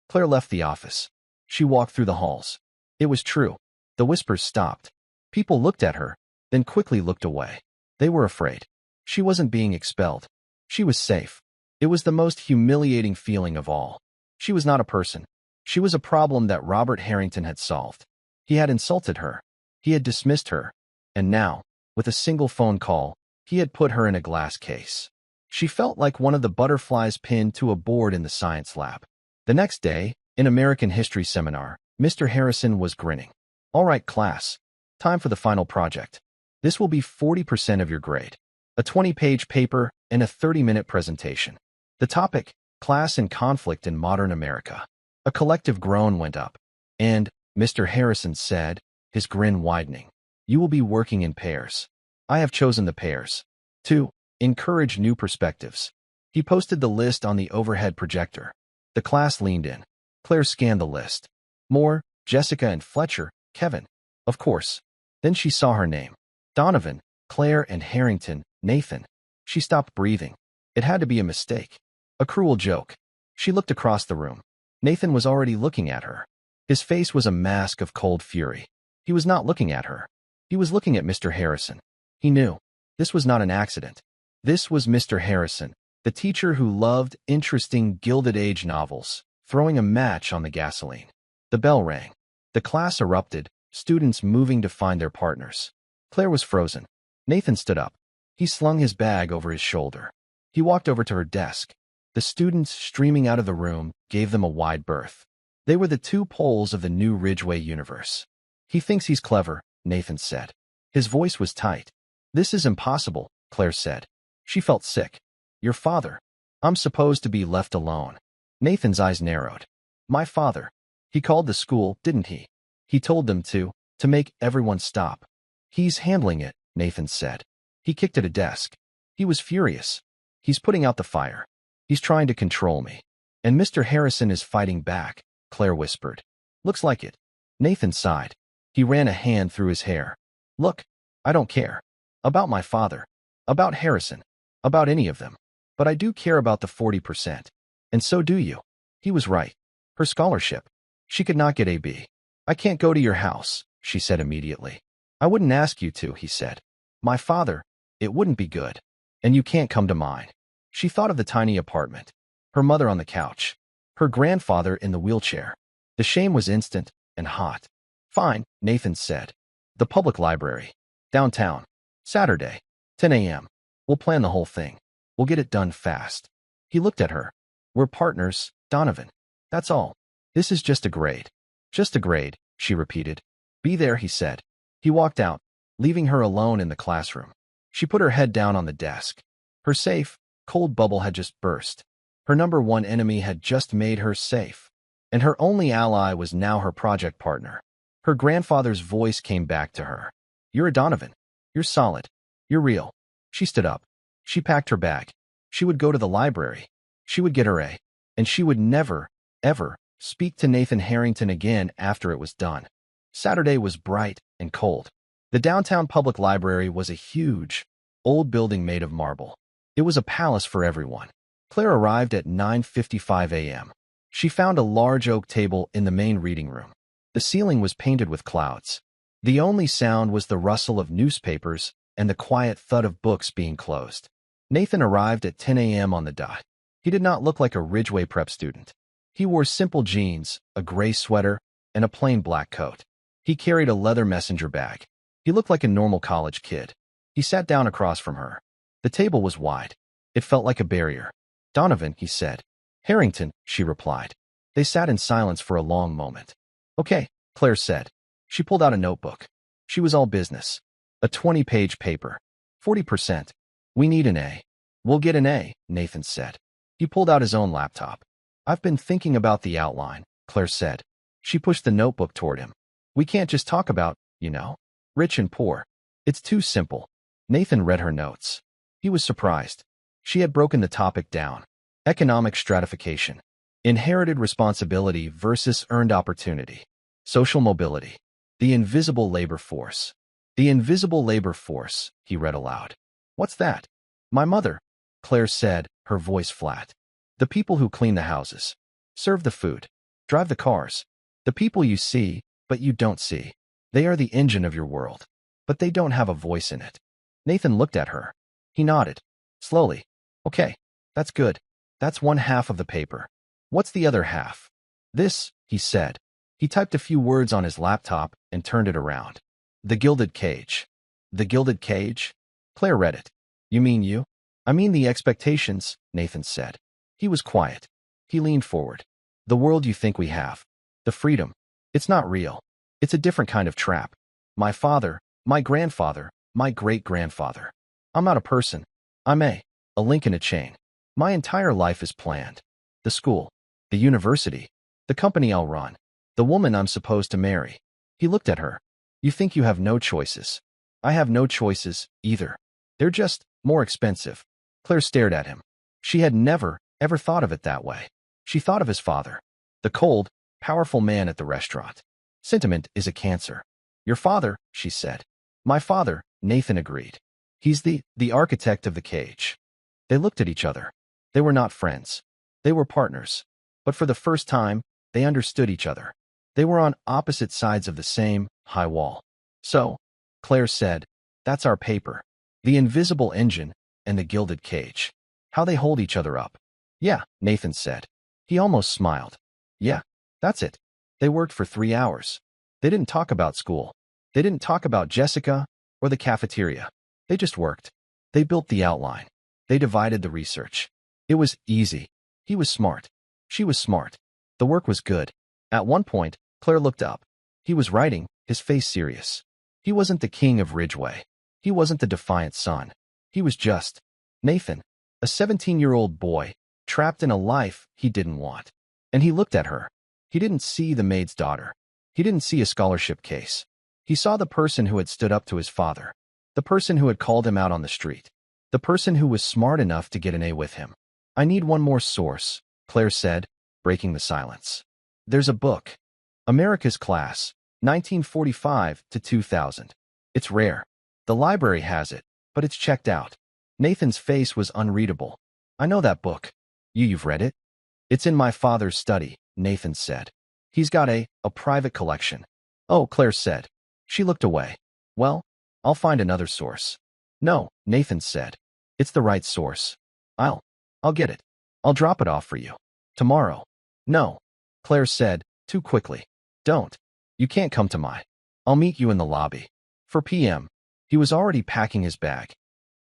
Claire left the office. She walked through the halls. It was true. The whispers stopped. People looked at her, then quickly looked away. They were afraid. She wasn't being expelled. She was safe. It was the most humiliating feeling of all. She was not a person. She was a problem that Robert Harrington had solved. He had insulted her. He had dismissed her. And now, with a single phone call, he had put her in a glass case. She felt like one of the butterflies pinned to a board in the science lab. The next day, in American history seminar, Mr. Harrison was grinning. All right, class. Time for the final project. This will be 40% of your grade. A 20-page paper and a 30-minute presentation. The topic, Class and Conflict in Modern America. A collective groan went up. And, Mr. Harrison said, his grin widening, you will be working in pairs. I have chosen the pairs. 2. Encourage new perspectives. He posted the list on the overhead projector. The class leaned in. Claire scanned the list. Moore, Jessica and Fletcher, Kevin. Of course. Then she saw her name. Donovan, Claire and Harrington, Nathan. She stopped breathing. It had to be a mistake. A cruel joke. She looked across the room. Nathan was already looking at her. His face was a mask of cold fury. He was not looking at her. He was looking at Mr. Harrison. He knew. This was not an accident. This was Mr. Harrison, the teacher who loved interesting Gilded Age novels, throwing a match on the gasoline. The bell rang. The class erupted, students moving to find their partners. Claire was frozen. Nathan stood up. He slung his bag over his shoulder. He walked over to her desk. The students streaming out of the room gave them a wide berth. They were the two poles of the new Ridgeway universe. He thinks he's clever, Nathan said. His voice was tight. This is impossible, Claire said. She felt sick. Your father. I'm supposed to be left alone. Nathan's eyes narrowed. My father. He called the school, didn't he? He told them to make everyone stop. He's handling it, Nathan said. He kicked at a desk. He was furious. He's putting out the fire. He's trying to control me. And Mr. Harrison is fighting back, Claire whispered. Looks like it. Nathan sighed. He ran a hand through his hair. Look, I don't care. About my father. About Harrison. About any of them. But I do care about the 40%. And so do you. He was right. Her scholarship. She could not get a B. I can't go to your house, she said immediately. I wouldn't ask you to, he said. My father, it wouldn't be good. And you can't come to mine. She thought of the tiny apartment, her mother on the couch, her grandfather in the wheelchair. The shame was instant and hot. Fine, Nathan said. The public library. Downtown. Saturday. 10 a.m. We'll plan the whole thing. We'll get it done fast. He looked at her. We're partners, Donovan. That's all. This is just a grade. Just a grade, she repeated. Be there, he said. He walked out, leaving her alone in the classroom. She put her head down on the desk. Her safe, cold bubble had just burst. Her number one enemy had just made her safe. And her only ally was now her project partner. Her grandfather's voice came back to her. You're a Donovan. You're solid. You're real. She stood up. She packed her bag. She would go to the library. She would get her A. And she would never, ever speak to Nathan Harrington again after it was done. Saturday was bright and cold. The downtown public library was a huge, old building made of marble. It was a palace for everyone. Claire arrived at 9:55 a.m. She found a large oak table in the main reading room. The ceiling was painted with clouds. The only sound was the rustle of newspapers and the quiet thud of books being closed. Nathan arrived at 10 a.m. on the dot. He did not look like a Ridgeway prep student. He wore simple jeans, a gray sweater, and a plain black coat. He carried a leather messenger bag. He looked like a normal college kid. He sat down across from her. The table was wide. It felt like a barrier. Donovan, he said. Harrington, she replied. They sat in silence for a long moment. Okay, Claire said. She pulled out a notebook. She was all business. A 20-page paper. 40%. We need an A. We'll get an A, Nathan said. He pulled out his own laptop. I've been thinking about the outline, Claire said. She pushed the notebook toward him. We can't just talk about, rich and poor. It's too simple. Nathan read her notes. He was surprised. She had broken the topic down. Economic stratification. Inherited responsibility versus earned opportunity. Social mobility. The invisible labor force. The invisible labor force, he read aloud. What's that? My mother, Claire said, her voice flat. The people who clean the houses, serve the food, drive the cars. The people you see, but you don't see. They are the engine of your world, but they don't have a voice in it. Nathan looked at her. He nodded. Slowly. Okay, that's good. That's one half of the paper. What's the other half? This, he said. He typed a few words on his laptop and turned it around. The Gilded Cage. The Gilded Cage? Claire read it. You mean you? I mean the expectations, Nathan said. He was quiet. He leaned forward. The world you think we have. The freedom. It's not real. It's a different kind of trap. My father, my grandfather, my great-grandfather. I'm not a person. I'm a link in a chain. My entire life is planned. The school, the university, the company I'll run, the woman I'm supposed to marry. He looked at her. You think you have no choices. I have no choices, either. They're just more expensive. Claire stared at him. She had never, ever thought of it that way. She thought of his father, the cold, powerful man at the restaurant. Sentiment is a cancer. Your father, she said. My father, Nathan agreed. He's the architect of the cage. They looked at each other. They were not friends. They were partners. But for the first time, they understood each other. They were on opposite sides of the same high wall. So, Claire said, that's our paper. The invisible engine and the gilded cage. How they hold each other up. Yeah, Nathan said. He almost smiled. Yeah, that's it. They worked for 3 hours. They didn't talk about school. They didn't talk about Jessica or the cafeteria. They just worked. They built the outline. They divided the research. It was easy. He was smart. She was smart. The work was good. At one point, Claire looked up. He was writing, his face serious. He wasn't the king of Ridgeway. He wasn't the defiant son. He was just Nathan, a 17-year-old boy, trapped in a life he didn't want. And he looked at her. He didn't see the maid's daughter. He didn't see a scholarship case. He saw the person who had stood up to his father, the person who had called him out on the street, the person who was smart enough to get an A with him. I need one more source, Claire said, breaking the silence. There's a book. America's Class, 1945 to 2000. It's rare. The library has it, but it's checked out. Nathan's face was unreadable. I know that book. You've read it? It's in my father's study, Nathan said. He's got a private collection. Oh, Claire said. She looked away. Well, I'll find another source. No, Nathan said. It's the right source. I'll get it. I'll drop it off for you. Tomorrow. No, Claire said, too quickly. Don't. You can't come to my. I'll meet you in the lobby. 4 p.m. He was already packing his bag.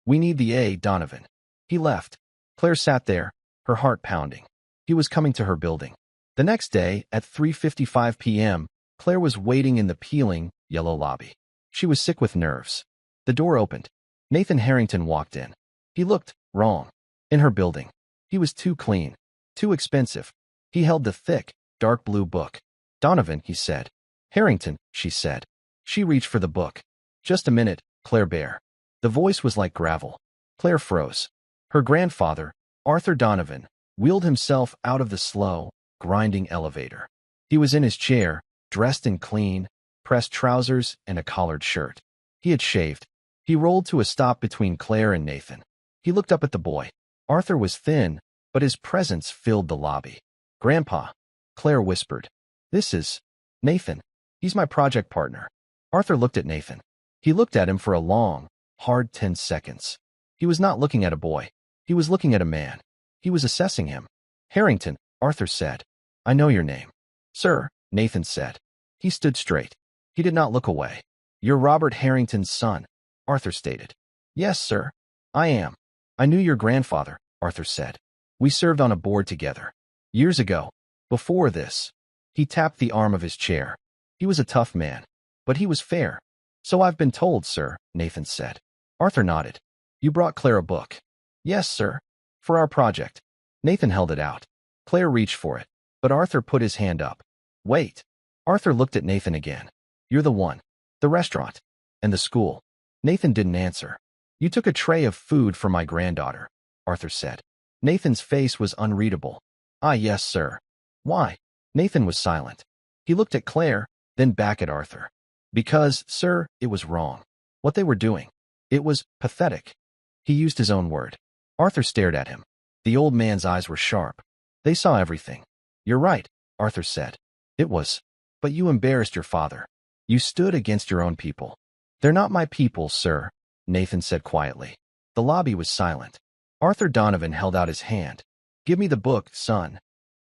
We need the A. Donovan. He left. Claire sat there, her heart pounding. He was coming to her building. The next day, at 3:55 p.m., Claire was waiting in the peeling, yellow lobby. She was sick with nerves. The door opened. Nathan Harrington walked in. He looked wrong. In her building. He was too clean. Too expensive. He held the thick, dark blue book. Donovan, he said. Harrington, she said. She reached for the book. Just a minute, Claire Bear. The voice was like gravel. Claire froze. Her grandfather, Arthur Donovan, wheeled himself out of the slow, grinding elevator. He was in his chair, dressed in clean, pressed trousers and a collared shirt. He had shaved. He rolled to a stop between Claire and Nathan. He looked up at the boy. Arthur was thin, but his presence filled the lobby. Grandpa, Claire whispered. This is Nathan. He's my project partner. Arthur looked at Nathan. He looked at him for a long, hard 10 seconds. He was not looking at a boy. He was looking at a man. He was assessing him. Harrington, Arthur said. I know your name. Sir, Nathan said. He stood straight. He did not look away. You're Robert Harrington's son, Arthur stated. Yes, sir. I am. I knew your grandfather, Arthur said. We served on a board together. Years ago. Before this. He tapped the arm of his chair. He was a tough man. But he was fair. So I've been told, sir, Nathan said. Arthur nodded. You brought Claire a book. Yes, sir. For our project. Nathan held it out. Claire reached for it. But Arthur put his hand up. Wait. Arthur looked at Nathan again. You're the one. The restaurant. And the school. Nathan didn't answer. You took a tray of food for my granddaughter, Arthur said. Nathan's face was unreadable. Ah, yes, sir. Why? Nathan was silent. He looked at Claire, then back at Arthur. Because, sir, it was wrong. What they were doing. It was pathetic. He used his own word. Arthur stared at him. The old man's eyes were sharp. They saw everything. You're right, Arthur said. It was. But you embarrassed your father. You stood against your own people. They're not my people, sir, Nathan said quietly. The lobby was silent. Arthur Donovan held out his hand. Give me the book, son.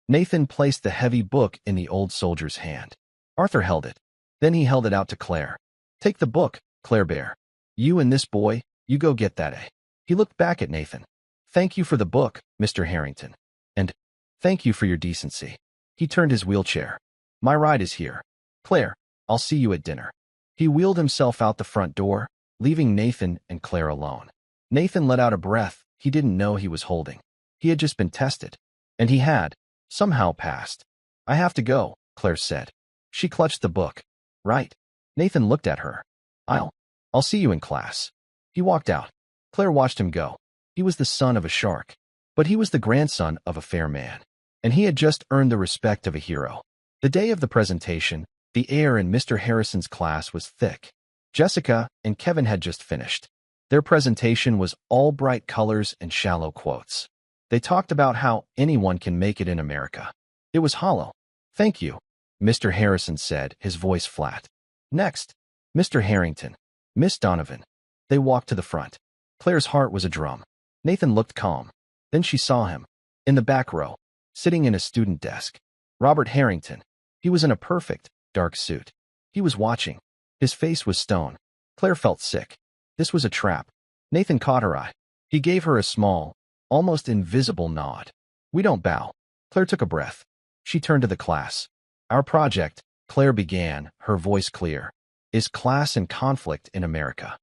Nathan placed the heavy book in the old soldier's hand. Arthur held it. Then he held it out to Claire. Take the book, Claire Bear. You and this boy, you go get that A. He looked back at Nathan. Thank you for the book, Mr. Harrington. And thank you for your decency. He turned his wheelchair. My ride is here. Claire, I'll see you at dinner. He wheeled himself out the front door, leaving Nathan and Claire alone. Nathan let out a breath he didn't know he was holding. He had just been tested. And he had, somehow, passed. I have to go, Claire said. She clutched the book. Right. Nathan looked at her. I'll see you in class. He walked out. Claire watched him go. He was the son of a shark. But he was the grandson of a fair man. And he had just earned the respect of a hero. The day of the presentation, the air in Mr. Harrison's class was thick. Jessica and Kevin had just finished. Their presentation was all bright colors and shallow quotes. They talked about how anyone can make it in America. It was hollow. Thank you, Mr. Harrison said, his voice flat. Next, Mr. Harrington, Miss Donovan. They walked to the front. Claire's heart was a drum. Nathan looked calm. Then she saw him. In the back row, sitting in a student desk. Robert Harrington. He was in a perfect, dark suit. He was watching. His face was stone. Claire felt sick. This was a trap. Nathan caught her eye. He gave her a small, almost invisible nod. We don't bow. Claire took a breath. She turned to the class. Our project, Claire began, her voice clear, is class and conflict in America.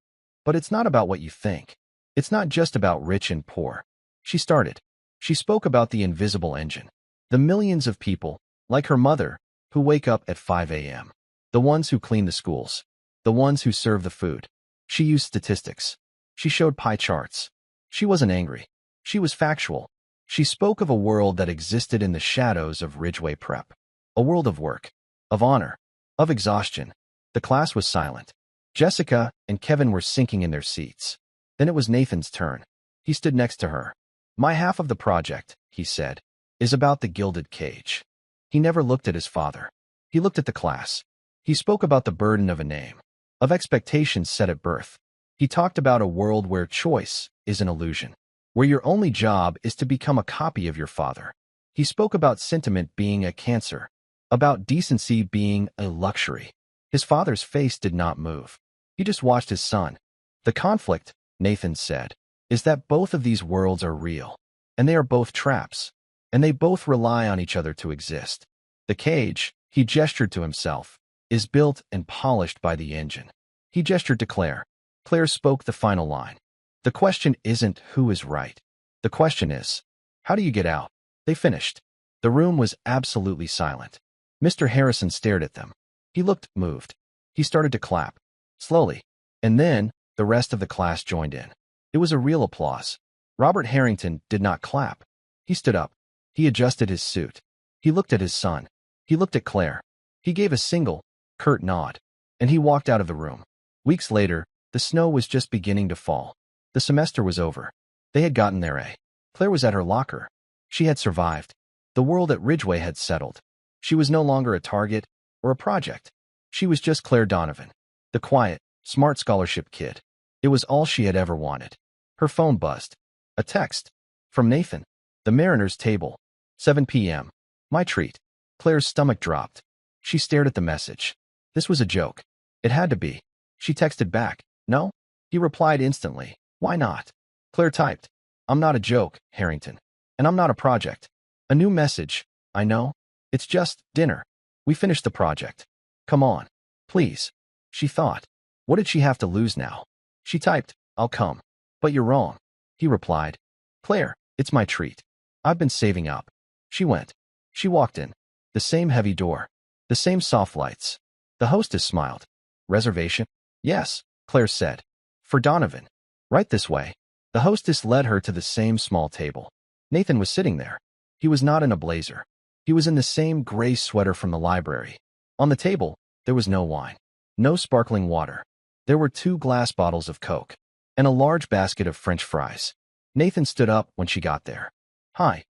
But it's not about what you think. It's not just about rich and poor. She started. She spoke about the invisible engine. The millions of people, like her mother, who wake up at 5 a.m. The ones who clean the schools. The ones who serve the food. She used statistics. She showed pie charts. She wasn't angry. She was factual. She spoke of a world that existed in the shadows of Ridgeway Prep. A world of work, of honor, of exhaustion. The class was silent. Jessica and Kevin were sinking in their seats. Then it was Nathan's turn. He stood next to her. My half of the project, he said, is about the gilded cage. He never looked at his father. He looked at the class. He spoke about the burden of a name, of expectations set at birth. He talked about a world where choice is an illusion, where your only job is to become a copy of your father. He spoke about sentiment being a cancer, about decency being a luxury. His father's face did not move. He just watched his son. The conflict, Nathan said, is that both of these worlds are real, and they are both traps, and they both rely on each other to exist. The cage, he gestured to himself, is built and polished by the engine. He gestured to Claire. Claire spoke the final line. The question isn't who is right. The question is, how do you get out? They finished. The room was absolutely silent. Mr. Harrison stared at them. He looked moved. He started to clap, slowly, and then the rest of the class joined in. It was a real applause. Robert Harrington did not clap. He stood up. He adjusted his suit. He looked at his son. He looked at Claire. He gave a single, curt nod, and he walked out of the room. Weeks later, the snow was just beginning to fall. The semester was over. They had gotten their A. Claire was at her locker. She had survived. The world at Ridgeway had settled. She was no longer a target or a project. She was just Claire Donovan, the quiet, smart scholarship kid. It was all she had ever wanted. Her phone buzzed. A text. From Nathan. The Mariners table. 7 p.m. My treat. Claire's stomach dropped. She stared at the message. This was a joke. It had to be. She texted back. No? He replied instantly. Why not? Claire typed. I'm not a joke, Harrington. And I'm not a project. A new message. I know. It's just dinner. We finished the project. Come on. Please. She thought. What did she have to lose now? She typed, I'll come. But you're wrong. He replied. Claire, it's my treat. I've been saving up. She went. She walked in. The same heavy door. The same soft lights. The hostess smiled. Reservation? Yes, Claire said. For Donovan. Right this way. The hostess led her to the same small table. Nathan was sitting there. He was not in a blazer. He was in the same gray sweater from the library. On the table, there was no wine. No sparkling water. There were 2 glass bottles of Coke and a large basket of French fries. Nathan stood up when she got there. Hi.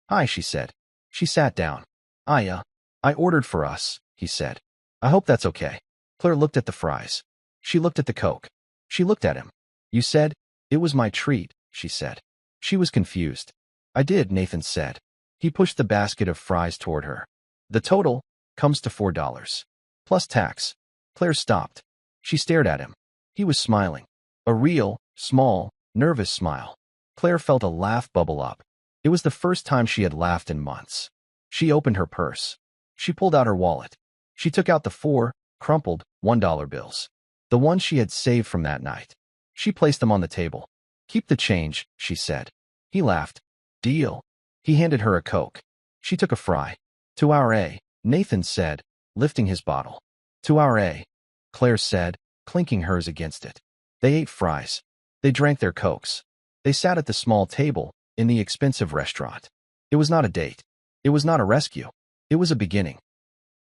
Hi, she said. She sat down. I ordered for us, he said. I hope that's okay. Claire looked at the fries. She looked at the Coke. She looked at him. You said, it was my treat, she said. She was confused. I did, Nathan said. He pushed the basket of fries toward her. The total comes to $4. Plus tax. Claire stopped. She stared at him. He was smiling. A real, small, nervous smile. Claire felt a laugh bubble up. It was the first time she had laughed in months. She opened her purse. She pulled out her wallet. She took out the 4 crumpled $1 bills. The ones she had saved from that night. She placed them on the table. Keep the change, she said. He laughed. Deal. He handed her a Coke. She took a fry. To our A, Nathan said, lifting his bottle. To our A, Claire said, clinking hers against it. They ate fries. They drank their Cokes. They sat at the small table in the expensive restaurant. It was not a date. It was not a rescue. It was a beginning.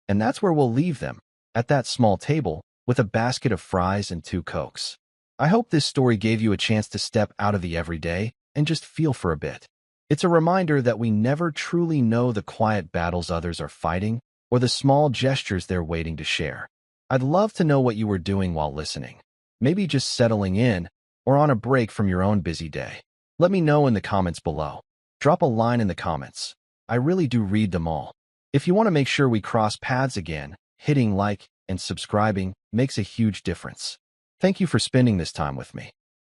And that's where we'll leave them, at that small table, with a basket of fries and 2 Cokes. I hope this story gave you a chance to step out of the everyday and just feel for a bit. It's a reminder that we never truly know the quiet battles others are fighting or the small gestures they're waiting to share. I'd love to know what you were doing while listening. Maybe just settling in or on a break from your own busy day. Let me know in the comments below. Drop a line in the comments. I really do read them all. If you want to make sure we cross paths again, hitting like and subscribing makes a huge difference. Thank you for spending this time with me.